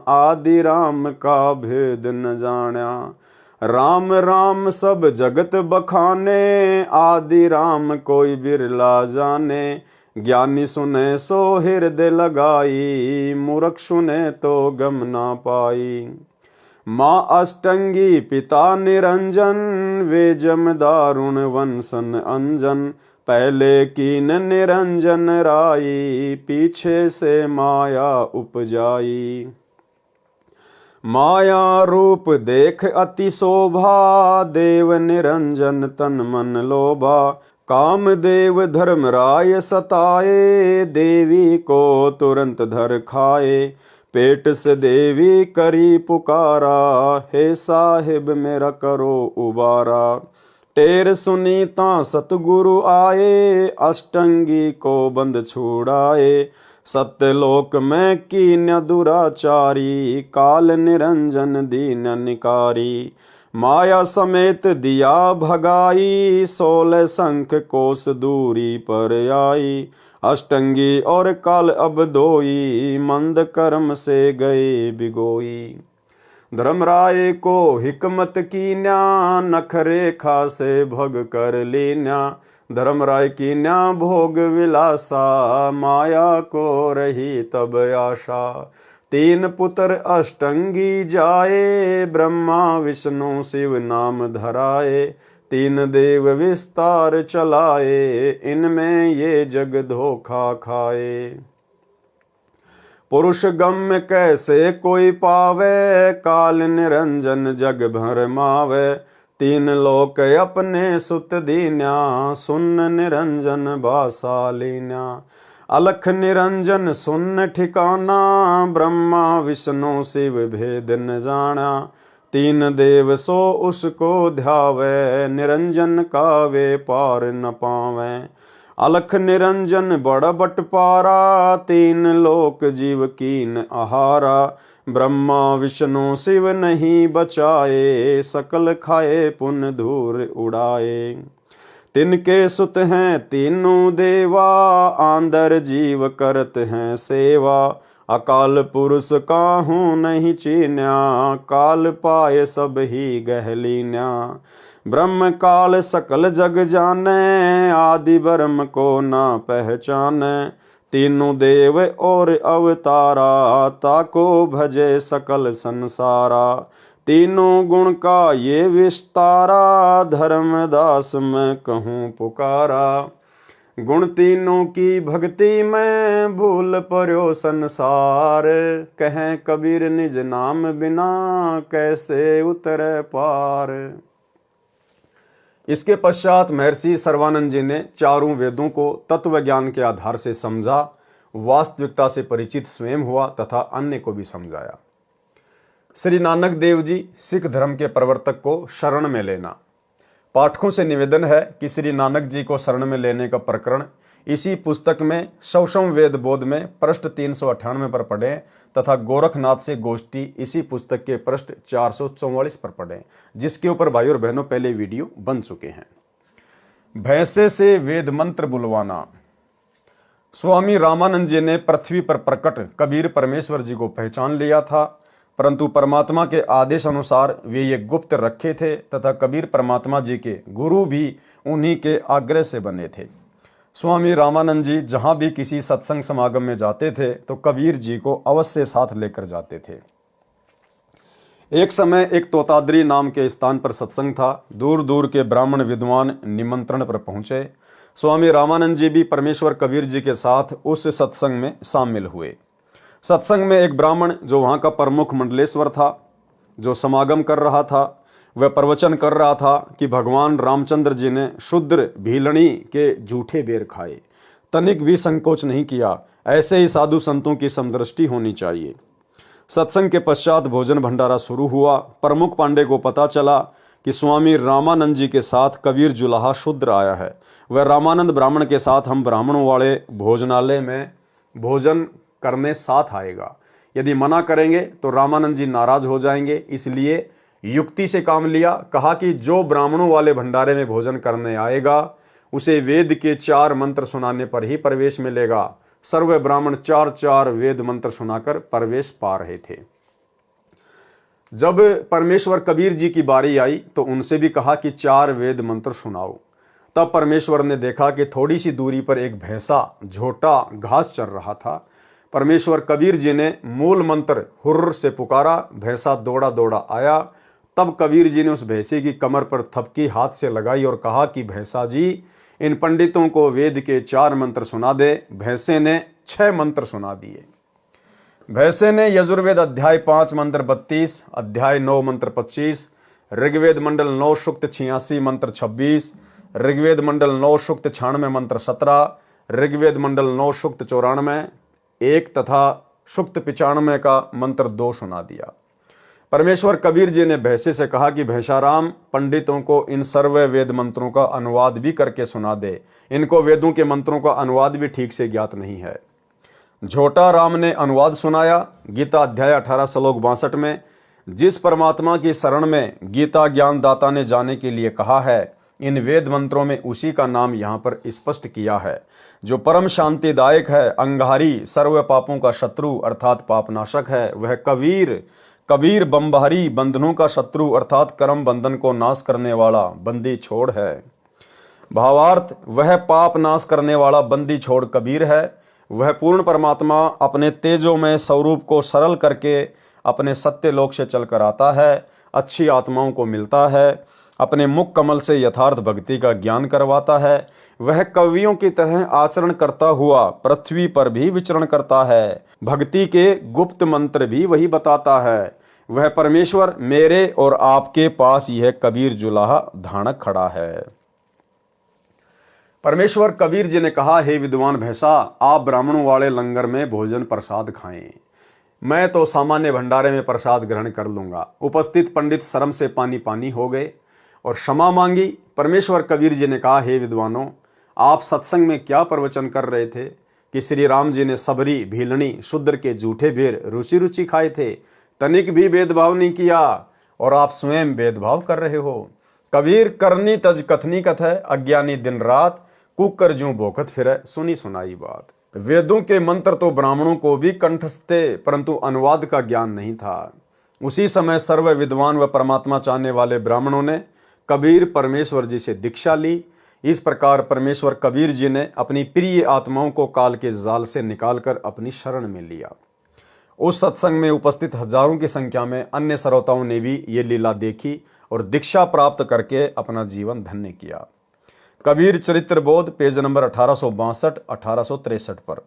आदि राम का भेद न जाना। राम राम सब जगत बखाने, आदि राम कोई बिरला जाने, ज्ञानी सुने सो हृदय लगाई, मूर्ख सुने तो गम ना पाई। माँ अष्टंगी पिता निरंजन, वे जम दारुण वंशन अंजन, पहले कीन निरंजन राई, पीछे से माया उपजाई। माया रूप देख अति शोभा, देव निरंजन तन मन लोभा, काम देव धर्म राय सताए, देवी को तुरंत धर खाए, पेट से देवी करी पुकारा, हे साहिब मेरा करो उबारा। टेर सुनीता सतगुरु आए, अष्टंगी को बंद छुड़ाए, सत्यलोक में कीन्य दुराचारी, काल निरंजन दीन निकारी। माया समेत दिया भगाई, 16 शंख कोस दूरी पर आई, अष्टंगी और काल अब दोई, मंद कर्म से गए बिगोई। धर्मराय को हिकमत कीन्या, नख रेखा से भग कर लीन्या, धर्मराय कीन्या भोग विलासा, माया को रही तब आशा। तीन पुत्र अष्टंगी जाए, ब्रह्मा विष्णु शिव नाम धराए। तीन देव विस्तार चलाए, इनमें ये जग धोखा खाए। पुरुष गम्य कैसे कोई पावे, काल निरंजन जग भर मावे। तीन लोक अपने सुत दीन्या, सुन निरंजन बासा लीन्या। अलख निरंजन सुन ठिकाना, ब्रह्मा विष्णु शिव भेद न जाना। तीन देव सो उसको ध्यावे, निरंजन का वे पार न पावे। अलख निरंजन बड़ बटपारा, तीन लोक जीव कीन आहारा। ब्रह्मा विष्णु शिव नहीं बचाए, सकल खाए पुन धूर उड़ाए। तिनके सुत हैं तीनों देवा, आंदर जीव करत हैं सेवा। अकाल पुरुष काहू नहीं चीन्या, काल पाए सब ही गहलीन्या। ब्रह्म काल सकल जग जाने, आदि ब्रह्म को ना पहचाने। तीनों देव और अवतारा, ताको भजे सकल संसारा। तीनों गुण का ये विस्तारा, धर्मदास मैं कहूँ पुकारा। गुण तीनों की भक्ति में, भूल पर्यो संसार। कहें कबीर निज नाम बिना, कैसे उतरे पार। इसके पश्चात महर्षि सर्वानंद जी ने चारों वेदों को तत्व ज्ञान के आधार से समझा, वास्तविकता से परिचित स्वयं हुआ तथा अन्य को भी समझाया। श्री नानक देव जी सिख धर्म के प्रवर्तक को शरण में लेना। पाठकों से निवेदन है कि श्री नानक जी को शरण में लेने का प्रकरण इसी पुस्तक में शवशम वेद बोध में पृष्ठ 398 पर पढ़ें तथा गोरखनाथ से गोष्ठी इसी पुस्तक के पृष्ठ 444 पर पढ़ें, जिसके ऊपर भाई और बहनों पहले वीडियो बन चुके हैं। भैंसे से वेद मंत्र बुलवाना। स्वामी रामानंद जी ने पृथ्वी पर प्रकट कबीर परमेश्वर जी को पहचान लिया था, परंतु परमात्मा के आदेश अनुसार वे ये गुप्त रखे थे तथा कबीर परमात्मा जी के गुरु भी उन्हीं के आग्रह से बने थे। स्वामी रामानंद जी जहाँ भी किसी सत्संग समागम में जाते थे तो कबीर जी को अवश्य साथ लेकर जाते थे। एक समय एक तोताद्री नाम के स्थान पर सत्संग था। दूर दूर के ब्राह्मण विद्वान निमंत्रण पर पहुँचे। स्वामी रामानंद जी भी परमेश्वर कबीर जी के साथ उस सत्संग में शामिल हुए। सत्संग में एक ब्राह्मण जो वहाँ का प्रमुख मंडलेश्वर था, जो समागम कर रहा था, वह प्रवचन कर रहा था कि भगवान रामचंद्र जी ने शूद्र भीलनी के झूठे बेर खाए, तनिक भी संकोच नहीं किया। ऐसे ही साधु संतों की समदृष्टि होनी चाहिए। सत्संग के पश्चात भोजन भंडारा शुरू हुआ। प्रमुख पांडे को पता चला कि स्वामी रामानंद जी के साथ कबीर जुलाहा शूद्र आया है। वह रामानंद ब्राह्मण के साथ हम ब्राह्मणों वाले भोजनालय में भोजन करने साथ आएगा। यदि मना करेंगे तो रामानंद जी नाराज हो जाएंगे, इसलिए युक्ति से काम लिया। कहा कि जो ब्राह्मणों वाले भंडारे में भोजन करने आएगा उसे वेद के 4 मंत्र सुनाने पर ही प्रवेश मिलेगा। सर्व ब्राह्मण 4 वेद मंत्र सुनाकर प्रवेश पा रहे थे। जब परमेश्वर कबीर जी की बारी आई तो उनसे भी कहा कि 4 वेद मंत्र सुनाओ। तब परमेश्वर ने देखा कि थोड़ी सी दूरी पर एक भैंसा झोटा घास चर रहा था। परमेश्वर कबीर जी ने मूल मंत्र हुर्र से पुकारा। भैंसा दौड़ा दौड़ा आया। तब कबीर जी ने उस भैंसे की कमर पर थपकी हाथ से लगाई और कहा कि भैंसा जी, इन पंडितों को वेद के 4 मंत्र सुना दे। भैंसे ने 6 मंत्र सुना दिए। भैंसे ने यजुर्वेद अध्याय 5 मंत्र 32, अध्याय 9 मंत्र 25, ऋग्वेद मंडल 9 सूक्त 86 मंत्र 26, ऋग्वेद मंडल 9 सूक्त 96 मंत्र 17, ऋग्वेद मंडल 9 सूक्त 94 1 तथा सूक्त 95 का मंत्र 2 सुना दिया। परमेश्वर कबीर जी ने भैंसे से कहा कि भैंसाराम, पंडितों को इन सर्व वेद मंत्रों का अनुवाद भी करके सुना दे। इनको वेदों के मंत्रों का अनुवाद भी ठीक से ज्ञात नहीं है। झोटा राम ने अनुवाद सुनाया। गीता अध्याय 18 श्लोक 62 में जिस परमात्मा की शरण में गीता ज्ञान दाता ने जाने के लिए कहा है, इन वेद मंत्रों में उसी का नाम यहाँ पर स्पष्ट किया है, जो परम शांतिदायक है, अंगारी, सर्व पापों का शत्रु अर्थात पापनाशक है। वह कबीर बम्बारी, बंधनों का शत्रु अर्थात कर्म बंधन को नाश करने वाला बंदी छोड़ है। भावार्थ, वह पाप नाश करने वाला बंदी छोड़ कबीर है। वह पूर्ण परमात्मा अपने तेजोमय स्वरूप को सरल करके अपने सत्य लोक से चलकर आता है, अच्छी आत्माओं को मिलता है, अपने मुख कमल से यथार्थ भक्ति का ज्ञान करवाता है। वह कवियों की तरह आचरण करता हुआ पृथ्वी पर भी विचरण करता है, भक्ति के गुप्त मंत्र भी वही बताता है। वह परमेश्वर मेरे और आपके पास यह कबीर जुलाहा धानक खड़ा है। परमेश्वर कबीर जी ने कहा, हे विद्वान भैंसा, आप ब्राह्मणों वाले लंगर में भोजन प्रसाद खाएं, मैं तो सामान्य भंडारे में प्रसाद ग्रहण कर लूंगा। उपस्थित पंडित शर्म से पानी पानी हो गए और क्षमा मांगी। परमेश्वर कबीर जी ने कहा, हे विद्वानों, आप सत्संग में क्या प्रवचन कर रहे थे कि श्री राम जी ने सबरी, भीलनी, शूद्र के जूठे बेर रुचि रुचि खाए थे, तनिक भी भेदभाव नहीं किया, और आप स्वयं भेदभाव कर रहे हो। कबीर करनी तज कथनी कथ है, अज्ञानी दिन रात कुकर जूं भोकत फिरे, सुनी सुनाई बात। वेदों के मंत्र तो ब्राह्मणों को भी कंठस्थ थे, परंतु अनुवाद का ज्ञान नहीं था। उसी समय सर्व विद्वान व परमात्मा चाहने वाले ब्राह्मणों ने कबीर परमेश्वर जी से दीक्षा ली। इस प्रकार परमेश्वर कबीर जी ने अपनी प्रिय आत्माओं को काल के जाल से निकालकर अपनी शरण में लिया। उस सत्संग में उपस्थित हजारों की संख्या में अन्य श्रोताओं ने भी ये लीला देखी और दीक्षा प्राप्त करके अपना जीवन धन्य किया। कबीर चरित्र बोध, पेज नंबर 1862-1863 पर।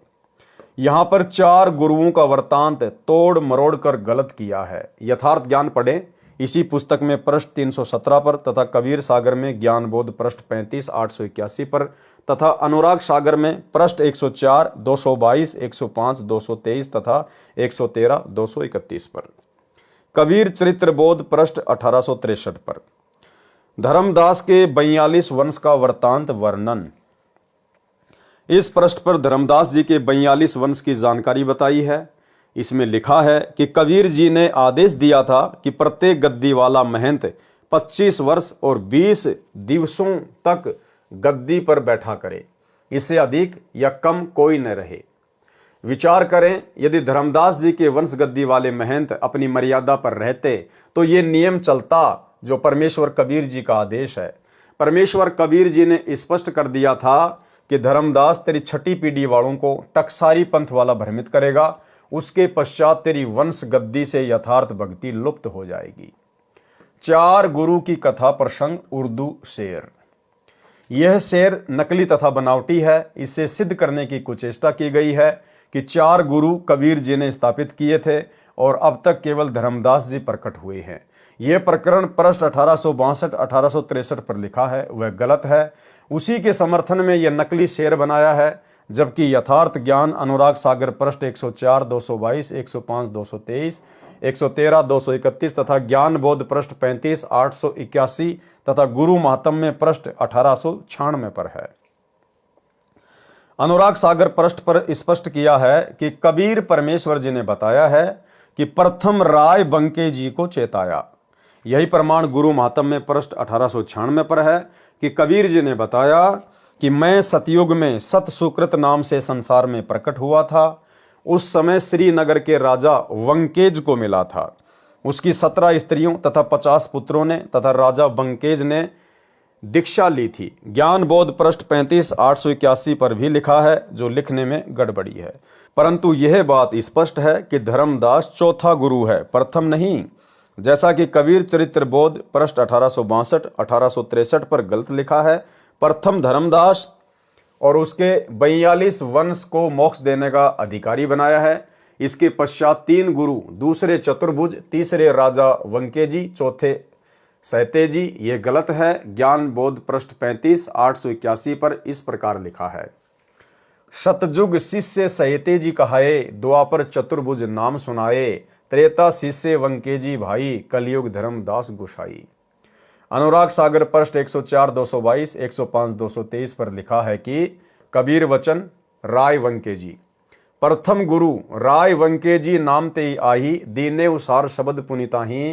यहां पर 4 गुरुओं का वृत्तांत तोड़ मरोड़ कर गलत किया है। यथार्थ ज्ञान पढ़ें इसी पुस्तक में पृष्ठ 317 पर, तथा कबीर सागर में ज्ञान बोध पृष्ठ 35-881 पर, तथा अनुराग सागर में पृष्ठ 104, 222, 105, 223 तथा 113, 231 पर। कबीर चरित्र बोध पृष्ठ 1863 पर। धर्मदास के 42 वंश का वृत्तांत वर्णन। इस पृष्ठ पर धर्मदास जी के 42 वंश की जानकारी बताई है। इसमें लिखा है कि कबीर जी ने आदेश दिया था कि प्रत्येक गद्दी वाला महंत 25 वर्ष और 20 दिवसों तक गद्दी पर बैठा करे, इससे अधिक या कम कोई न रहे। विचार करें, यदि धर्मदास जी के वंश गद्दी वाले महंत अपनी मर्यादा पर रहते तो ये नियम चलता जो परमेश्वर कबीर जी का आदेश है। परमेश्वर कबीर जी ने स्पष्ट कर दिया था कि धर्मदास तेरी छठी पीढ़ी वालों को टकसारी पंथ वाला भ्रमित करेगा, उसके पश्चात तेरी वंश गद्दी से यथार्थ भक्ति लुप्त हो जाएगी। 4 गुरु की कथा प्रसंग उर्दू शेर। यह शेर नकली तथा बनावटी है। इसे सिद्ध करने की कुचेष्टा की गई है कि 4 गुरु कबीर जी ने स्थापित किए थे और अब तक केवल धर्मदास जी प्रकट हुए हैं। यह प्रकरण पृष्ठ 1862-1863 पर लिखा है, वह गलत है। उसी के समर्थन में यह नकली शेर बनाया है, जबकि यथार्थ ज्ञान अनुराग सागर पृष्ठ 104, 222, 105, 223, 113, 231 तथा ज्ञान बोध पृष्ठ 35, 881 तथा गुरु महात्म्य पृष्ठ 1896 पर है। अनुराग सागर पृष्ठ पर स्पष्ट किया है कि कबीर परमेश्वर जी ने बताया है कि प्रथम राय बंके जी को चेताया। यही प्रमाण गुरु महात्म्य पृष्ठ 1896 पर है कि कबीर जी ने बताया कि मैं सतयुग में सत सुकृत नाम से संसार में प्रकट हुआ था। उस समय श्रीनगर के राजा वंकेज को मिला था। उसकी 17 स्त्रियों तथा 50 पुत्रों ने तथा राजा वंकेज ने दीक्षा ली थी। ज्ञान बोध पृष्ठ 35, 881 पर भी लिखा है, जो लिखने में गड़बड़ी है। परंतु यह बात स्पष्ट है कि धर्मदास चौथा गुरु है, प्रथम नहीं, जैसा कि कबीर चरित्र बोध पृष्ठ 1862, 1863 पर गलत लिखा है। प्रथम धर्मदास और उसके 42 वंश को मोक्ष देने का अधिकारी बनाया है। इसके पश्चात 3 गुरु, दूसरे चतुर्भुज, तीसरे राजा वंकेजी, चौथे सहतेजी। ये गलत है। ज्ञान बोध पृष्ठ 35, 881 पर इस प्रकार लिखा है, सतयुग शिष्य सहतेजी कहाए, द्वापर चतुर्भुज नाम सुनाए, त्रेता शिष्य वंकेजी भाई, कलयुग धर्मदास गोसाई। अनुराग सागर पृष्ठ 104, 222, 105, 223 पर लिखा है कि कबीर वचन राय वंकेजी। प्रथम गुरु राय वंकेजी नाम ते आही, दीने उसार शब्द पुनिताही,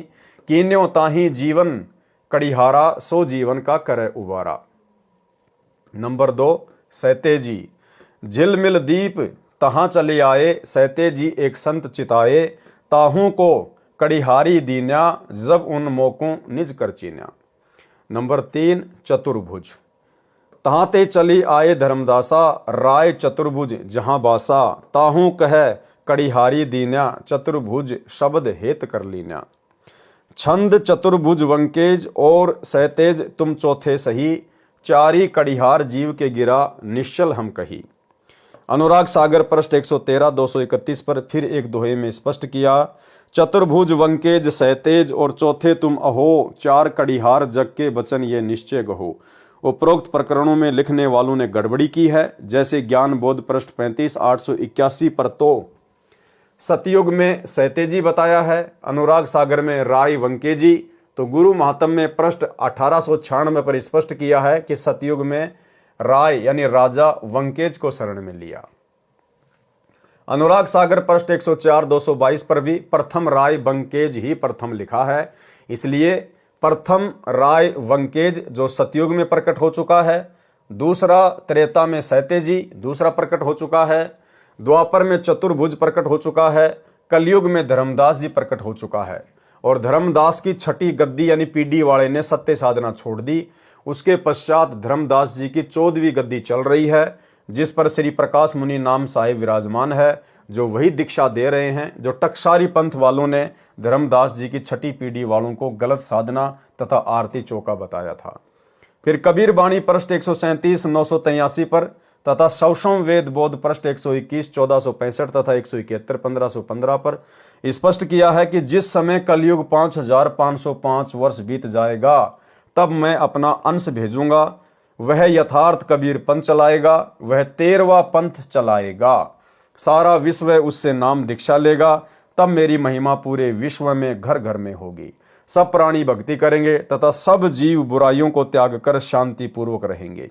कीन्यो ताही जीवन कड़िहारा, सो जीवन का करे उबारा। नंबर 2 सहतेजी। झिलमिल दीप तहां चले आए, सहतेजी एक संत चिताए, ताहू को कड़िहारी दीन्या, जब उन मौकों निज कर चीन्या। नंबर 3 चतुर्भुज। तहाँ ते चली आए धर्मदासा, राय चतुर्भुज जहाँ बासा, ताहू कह कड़िहारी दीन्या, चतुर्भुज शब्द हेत कर लीन्या। छंद चतुर्भुज वंकेज और सहतेज तुम चौथे सही, चारी कड़िहार जीव के गिरा निश्चल हम कही। अनुराग सागर पृष्ठ 113 231 पर फिर एक दोहे में स्पष्ट किया, चतुर्भुज वंकेज सहतेज और चौथे तुम अहो, चार कड़िहार जग के बचन ये निश्चय गहो। उपरोक्त प्रकरणों में लिखने वालों ने गड़बड़ी की है। जैसे ज्ञान बोध पृष्ठ 35 881 पर तो सतयुग में सहतेजी बताया है, अनुराग सागर में राय वंकेजी, तो गुरु महात्म में पृष्ठ 1896 पर स्पष्ट किया है कि सतयुग में राय यानी राजा वंकेज को शरण में लिया। अनुराग सागर पृष्ठ 104 222 पर भी प्रथम राय वंकेज ही प्रथम लिखा है, इसलिए प्रथम राय वंकेज जो सतयुग में प्रकट हो चुका है, दूसरा त्रेता में सहतेजी दूसरा प्रकट हो चुका है, द्वापर में चतुर्भुज प्रकट हो चुका है, कलयुग में धर्मदास जी प्रकट हो चुका है। और धर्मदास की छठी गद्दी यानी पीडी वाले ने सत्य साधना छोड़ दी। उसके पश्चात धर्मदास जी की 14वीं गद्दी चल रही है, जिस पर श्री प्रकाश मुनि नाम साहिब विराजमान है, जो वही दीक्षा दे रहे हैं जो टकसारी पंथ वालों ने धर्मदास जी की छठी पीढ़ी वालों को गलत साधना तथा आरती चौका बताया था। फिर कबीर बाणी पृष्ठ 137 983 पर तथा सौषम वेद बोध पृष्ठ 121 1465 तथा 171 1515 पर स्पष्ट किया है कि जिस समय कलयुग 5505 वर्ष बीत जाएगा, तब मैं अपना अंश भेजूंगा, वह यथार्थ कबीर पंथ चलाएगा, वह 13वां पंथ चलाएगा, सारा विश्व उससे नाम दीक्षा लेगा, तब मेरी महिमा पूरे विश्व में घर घर में होगी। सब प्राणी भक्ति करेंगे तथा सब जीव बुराइयों को त्याग कर शांति पूर्वक रहेंगे।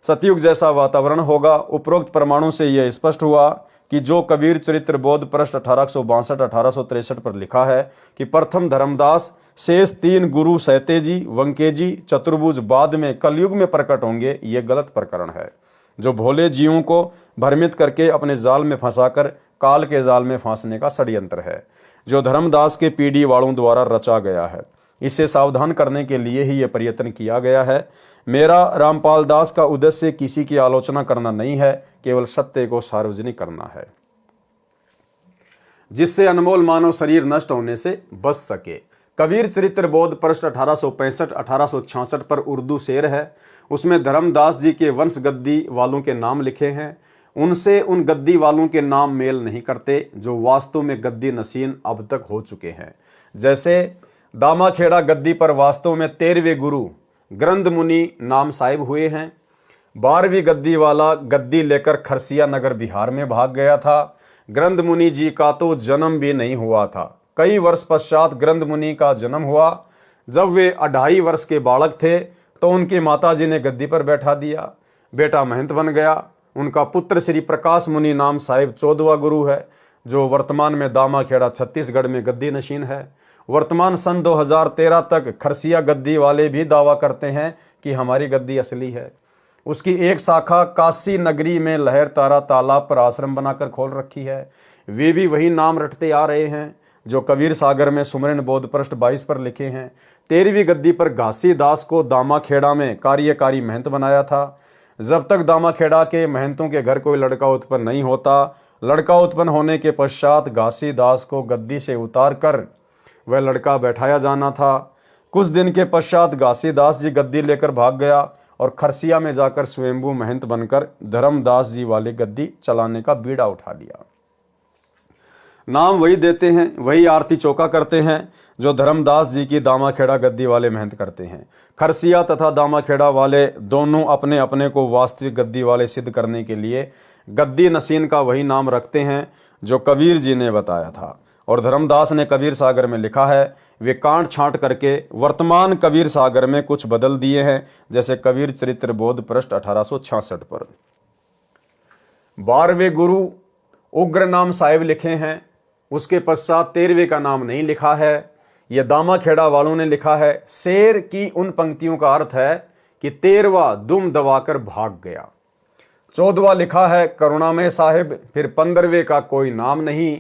सतयुग जैसा वातावरण होगा। उपरोक्त प्रमाणों से यह स्पष्ट हुआ कि जो कबीर चरित्र बोध पृष्ठ 1862 1863 पर लिखा है कि प्रथम धर्मदास, शेष 3 गुरु सहतेजी वंकेजी चतुर्भुज बाद में कलयुग में प्रकट होंगे, ये गलत प्रकरण है, जो भोले जीवों को भ्रमित करके अपने जाल में फंसाकर काल के जाल में फांसने का षड्यंत्र है, जो धर्मदास के पीढ़ी वालों द्वारा रचा गया है। इससे सावधान करने के लिए ही यह प्रयत्न किया गया है। मेरा रामपाल दास का उद्देश्य किसी की आलोचना करना नहीं है, केवल सत्य को सार्वजनिक करना है, जिससे अनमोल मानव शरीर नष्ट होने से बच सके। कबीर चरित्र बोध पृष्ठ 1865 1866 पर उर्दू शेर है, उसमें धर्मदास जी के वंश गद्दी वालों के नाम लिखे हैं। उनसे उन गद्दी वालों के नाम मेल नहीं करते जो वास्तव में गद्दी नसीन अब तक हो चुके हैं। जैसे दामाखेड़ा गद्दी पर वास्तव में 13वें गुरु ग्रंथ मुनि नाम साहिब हुए हैं। 12वीं गद्दी वाला गद्दी लेकर खरसिया नगर बिहार में भाग गया था। ग्रंथ मुनि जी का तो जन्म भी नहीं हुआ था। कई वर्ष पश्चात ग्रंथ मुनि का जन्म हुआ। जब वे 2.5 वर्ष के बालक थे तो उनकी माताजी ने गद्दी पर बैठा दिया। बेटा महंत बन गया। उनका पुत्र श्री प्रकाश मुनि नाम साहिब 14वां गुरु है, जो वर्तमान में दामाखेड़ा छत्तीसगढ़ में गद्दी नशीन है। वर्तमान सन 2013 तक खरसिया गद्दी वाले भी दावा करते हैं कि हमारी गद्दी असली है। उसकी एक शाखा काशी नगरी में लहर तारा तालाब पर आश्रम बनाकर खोल रखी है। वे भी वही नाम रटते आ रहे हैं जो कबीर सागर में सुमरन बोध पृष्ठ 22 पर लिखे हैं। 13वीं गद्दी पर घासी दास को दामाखेड़ा में कार्यकारी महंत बनाया था। जब तक दामाखेड़ा के महंतों के घर कोई लड़का उत्पन्न नहीं होता, लड़का उत्पन्न होने के पश्चात घासी दास को गद्दी से उतार कर वह लड़का बैठाया जाना था। कुछ दिन के पश्चात घासी दास जी गद्दी लेकर भाग गया और खरसिया में जाकर स्वयंभू महंत बनकर धर्मदास जी वाली गद्दी चलाने का बीड़ा उठा लिया। नाम वही देते हैं, वही आरती चौका करते हैं जो धर्मदास जी की दामाखेड़ा गद्दी वाले महंत करते हैं। खरसिया तथा दामाखेड़ा वाले दोनों अपने अपने को वास्तविक गद्दी वाले सिद्ध करने के लिए गद्दी नसीन का वही नाम रखते हैं जो कबीर जी ने बताया था। और धर्मदास ने कबीर सागर में लिखा है, वे कांट छांट करके वर्तमान कबीर सागर में कुछ बदल दिए हैं, जैसे कबीर चरित्र बोध पृष्ठ 1866 पर। 12वें गुरु उग्र नाम साहिब लिखे हैं। उसके पश्चात 13वें का नाम नहीं लिखा है, यह दामाखेड़ा वालों ने लिखा है। शेर की उन पंक्तियों का अर्थ है कि 13वां दुम दबाकर भाग गया। 14वां लिखा है करुणामय साहिब, फिर 15वें का कोई नाम नहीं,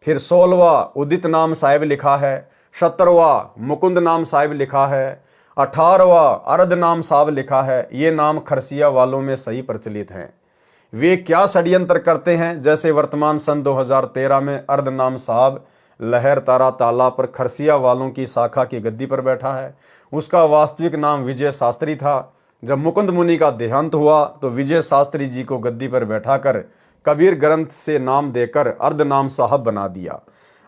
फिर 16वां उदित नाम साहिब लिखा है, 17वां मुकुंद नाम साहिब लिखा है, 18वां अर्ध नाम साहब लिखा है। ये नाम खरसिया वालों में सही प्रचलित हैं। वे क्या षड्यंत्र करते हैं? जैसे वर्तमान सन 2013 में अर्ध नाम साहब लहर तारा ताला पर खरसिया वालों की शाखा की गद्दी पर बैठा है। उसका वास्तविक नाम विजय शास्त्री था। जब मुकुंद मुनि का देहांत हुआ तो विजय शास्त्री जी को गद्दी पर बैठाकर कबीर ग्रंथ से नाम देकर अर्ध नाम साहब बना दिया।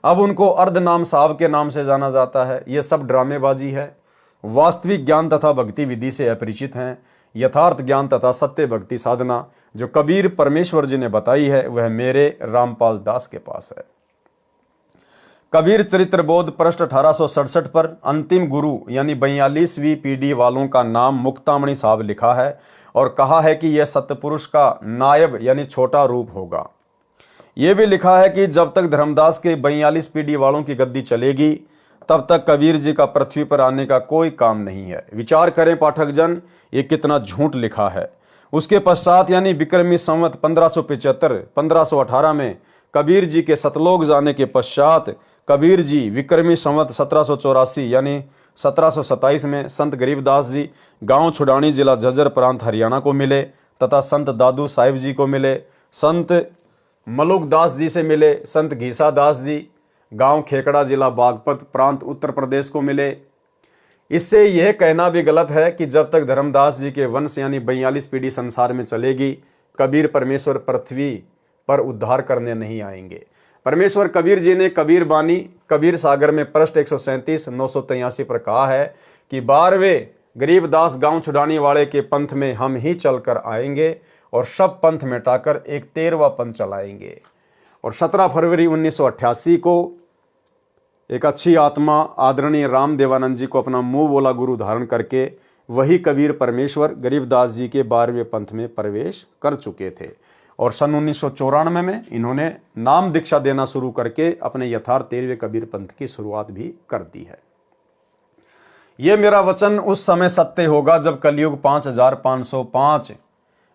अब उनको अर्ध नाम साहब के नाम से जाना जाता है। ये सब ड्रामेबाजी है। वास्तविक ज्ञान तथा भक्ति विधि से अपरिचित हैं। यथार्थ ज्ञान तथा सत्य भक्ति साधना जो कबीर परमेश्वर जी ने बताई है वह मेरे रामपाल दास के पास है। कबीर चरित्र बोध पृष्ठ 1867 पर अंतिम गुरु यानी 42वीं पीढ़ी वालों का नाम मुक्तामणि साहब लिखा है और कहा है कि यह सतपुरुष का नायब यानी छोटा रूप होगा। यह भी लिखा है कि जब तक धर्मदास के 42 पीढ़ी वालों की गद्दी चलेगी तब तक कबीर जी का पृथ्वी पर आने का कोई काम नहीं है। विचार करें पाठक जन, ये कितना झूठ लिखा है। उसके पश्चात यानी विक्रमी संवत 1575-1518 में कबीर जी के सतलोक जाने के पश्चात कबीर जी विक्रमी संवत 1784 यानी 1727 में संत गरीबदास जी गांव छुडानी जिला झज्जर प्रांत हरियाणा को मिले तथा संत दादू साहिब जी को मिले, संत मलुक दास जी से मिले, संत घीसा दास जी गांव खेकड़ा जिला बागपत प्रांत उत्तर प्रदेश को मिले। इससे यह कहना भी गलत है कि जब तक धर्मदास जी के वंश यानी 42 पीढ़ी संसार में चलेगी कबीर परमेश्वर पृथ्वी पर उद्धार करने नहीं आएंगे। परमेश्वर कबीर जी ने कबीर बानी कबीर सागर में पृष्ठ 137-983 पर कहा है कि 12वें गरीबदास गांव छुड़ाने वाले के पंथ में हम ही चलकर आएंगे और सब पंथ मिटाकर एक 13वां पंथ चलाएंगे। और 17 फरवरी 1988 को एक अच्छी आत्मा आदरणीय राम देवानंद जी को अपना मुंह बोला गुरु धारण करके वही कबीर परमेश्वर गरीबदास जी के 12वें पंथ में प्रवेश कर चुके थे और सन 1994 में इन्होंने नाम दीक्षा देना शुरू करके अपने यथार्थ 13वें कबीर पंथ की शुरुआत भी कर दी है। यह मेरा वचन उस समय सत्य होगा जब कलयुग 5505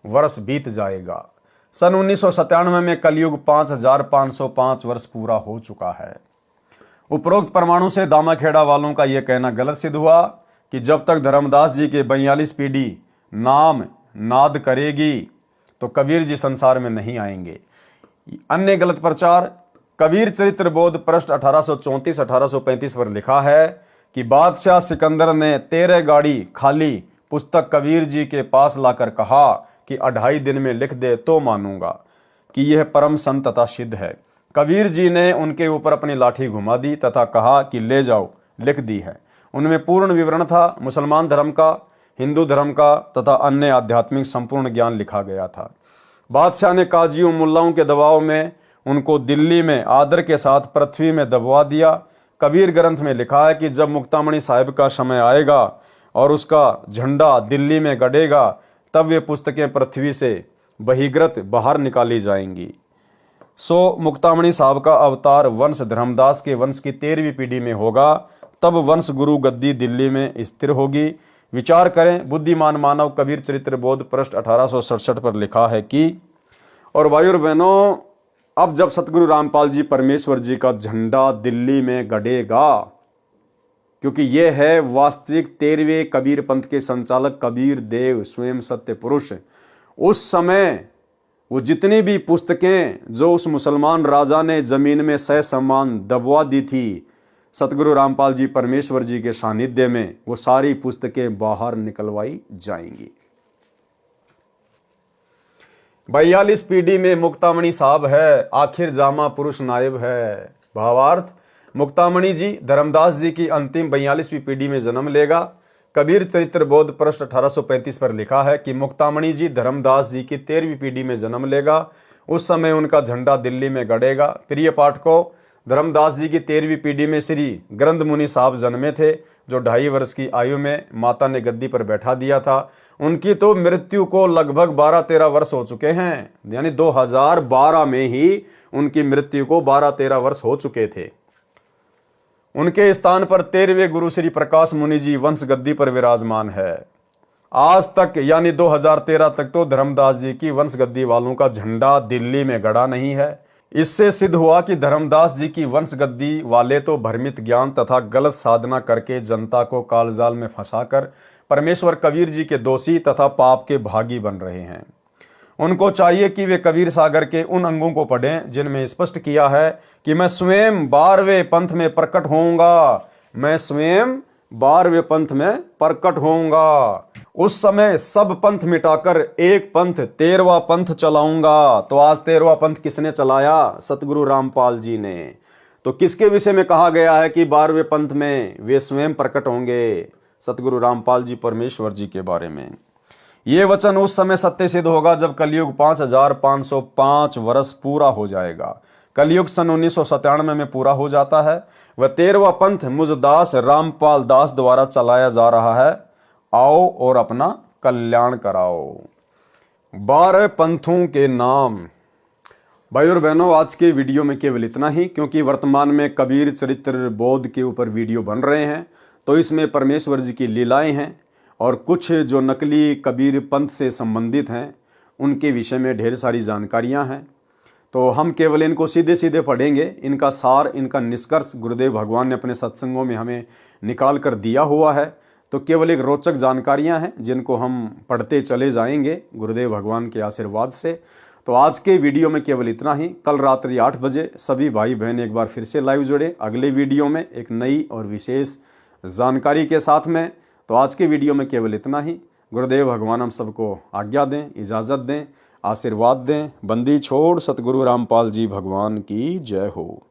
वर्ष बीत जाएगा। सन 1997 में कलयुग 5505 वर्ष पूरा हो चुका है। उपरोक्त परमाणु से दामाखेड़ा वालों का यह कहना गलत सिद्ध हुआ कि जब तक धर्मदास जी के 42 पीढ़ी नाम नाद करेगी तो कबीर जी संसार में नहीं आएंगे। अन्य गलत प्रचार कबीर चरित्र बोध पृष्ठ 1834-1835 पर लिखा है कि बादशाह सिकंदर ने 13 गाड़ी खाली पुस्तक कबीर जी के पास लाकर कहा कि 2.5 दिन में लिख दे तो मानूंगा कि यह परम संत तथा सिद्ध है। कबीर जी ने उनके ऊपर अपनी लाठी घुमा दी तथा कहा कि ले जाओ, लिख दी है। उनमें पूर्ण विवरण था, मुसलमान धर्म का, हिंदू धर्म का तथा अन्य आध्यात्मिक संपूर्ण ज्ञान लिखा गया था। बादशाह ने काजियों मुल्लाओं के दबाव में उनको दिल्ली में आदर के साथ पृथ्वी में दबवा दिया। कबीर ग्रंथ में लिखा है कि जब मुक्तामणि साहिब का समय आएगा और उसका झंडा दिल्ली में गड़ेगा तब वे पुस्तकें पृथ्वी से बहिर्गत बाहर निकाली जाएंगी। सो मुक्तामणि साहब का अवतार वंश धर्मदास के वंश की 13वीं पीढ़ी में होगा। तब वंश गुरु गद्दी दिल्ली में स्थिर होगी। विचार करें, बुद्धिमान मानव कबीर चरित्र बोध पृष्ठ 1867 पर लिखा है कि और भाइयों बहनों, अब जब सतगुरु रामपाल जी परमेश्वर जी का झंडा दिल्ली में गड़ेगा, क्योंकि यह है वास्तविक 13वें कबीर पंथ के संचालक कबीर देव स्वयं सत्य पुरुष, उस समय वो जितनी भी पुस्तकें जो उस मुसलमान राजा ने जमीन में सह सम्मान दबवा दी थी सतगुरु रामपाल जी परमेश्वर जी के सानिध्य में, वो सारी पुस्तकें बाहर निकलवाई जाएंगी। 42 पीढ़ी में मुक्तामणि साहब है, आखिर जामा पुरुष नायब है। भावार्थ, मुक्तामणि जी धर्मदास जी की अंतिम 42वीं पीढ़ी में जन्म लेगा। कबीर चरित्र बोध पृष्ठ 1835 पर लिखा है कि मुक्तामणि जी धर्मदास जी की 13वीं पीढ़ी में जन्म लेगा। उस समय उनका झंडा दिल्ली में गड़ेगा। प्रिय पाठकों, धर्मदास जी की 13वीं पीढ़ी में श्री ग्रंथ मुनि साहब जन्मे थे जो 2.5 वर्ष की आयु में माता ने गद्दी पर बैठा दिया था। उनकी तो मृत्यु को लगभग 12-13 वर्ष हो चुके हैं, यानी 2012 में ही उनकी मृत्यु को 12-13 वर्ष हो चुके थे। उनके स्थान पर 13वें गुरु श्री प्रकाश मुनि जी वंश गद्दी पर विराजमान है। आज तक यानी 2013 तक तो धर्मदास जी की वंश गद्दी वालों का झंडा दिल्ली में गड़ा नहीं है। इससे सिद्ध हुआ कि धर्मदास जी की वंश गद्दी वाले तो भ्रमित ज्ञान तथा गलत साधना करके जनता को कालजाल में फंसाकर परमेश्वर कबीर जी के दोषी तथा पाप के भागी बन रहे हैं। उनको चाहिए कि वे कबीर सागर के उन अंगों को पढ़ें जिनमें स्पष्ट किया है कि मैं स्वयं 12वें पंथ में प्रकट होऊंगा, मैं स्वयं 12वें पंथ में प्रकट होऊंगा। उस समय सब पंथ मिटाकर एक पंथ 13वां पंथ चलाऊंगा। तो आज 13वां पंथ किसने चलाया? सतगुरु रामपाल जी ने। तो किसके विषय में कहा गया है कि 12वें पंथ में वे स्वयं प्रकट होंगे? सतगुरु रामपाल जी परमेश्वर जी के बारे में। ये वचन उस समय सत्य सिद्ध होगा जब कलयुग 5505 वर्ष पूरा हो जाएगा। कलयुग सन 1997 में पूरा हो जाता है। वह 13वां पंथ मुझदास रामपाल दास द्वारा चलाया जा रहा है। आओ और अपना कल्याण कराओ। 12 पंथों के नाम। भाई और बहनों, आज के वीडियो में केवल इतना ही, क्योंकि वर्तमान में कबीर चरित्र बोध के ऊपर वीडियो बन रहे हैं, तो इसमें परमेश्वर जी की लीलाएं हैं और कुछ जो नकली कबीर पंथ से संबंधित हैं उनके विषय में ढेर सारी जानकारियां हैं। तो हम केवल इनको सीधे सीधे पढ़ेंगे। इनका सार, इनका निष्कर्ष गुरुदेव भगवान ने अपने सत्संगों में हमें निकाल कर दिया हुआ है। तो केवल एक रोचक जानकारियां हैं जिनको हम पढ़ते चले जाएंगे गुरुदेव भगवान के आशीर्वाद से। तो आज के वीडियो में केवल इतना ही। कल रात्रि 8 बजे सभी भाई बहन एक बार फिर से लाइव जुड़े अगले वीडियो में एक नई और विशेष जानकारी के साथ में। तो आज के वीडियो में केवल इतना ही। गुरुदेव भगवान हम सबको आज्ञा दें, इजाज़त दें, आशीर्वाद दें। बंदी छोड़ सतगुरु रामपाल जी भगवान की जय हो।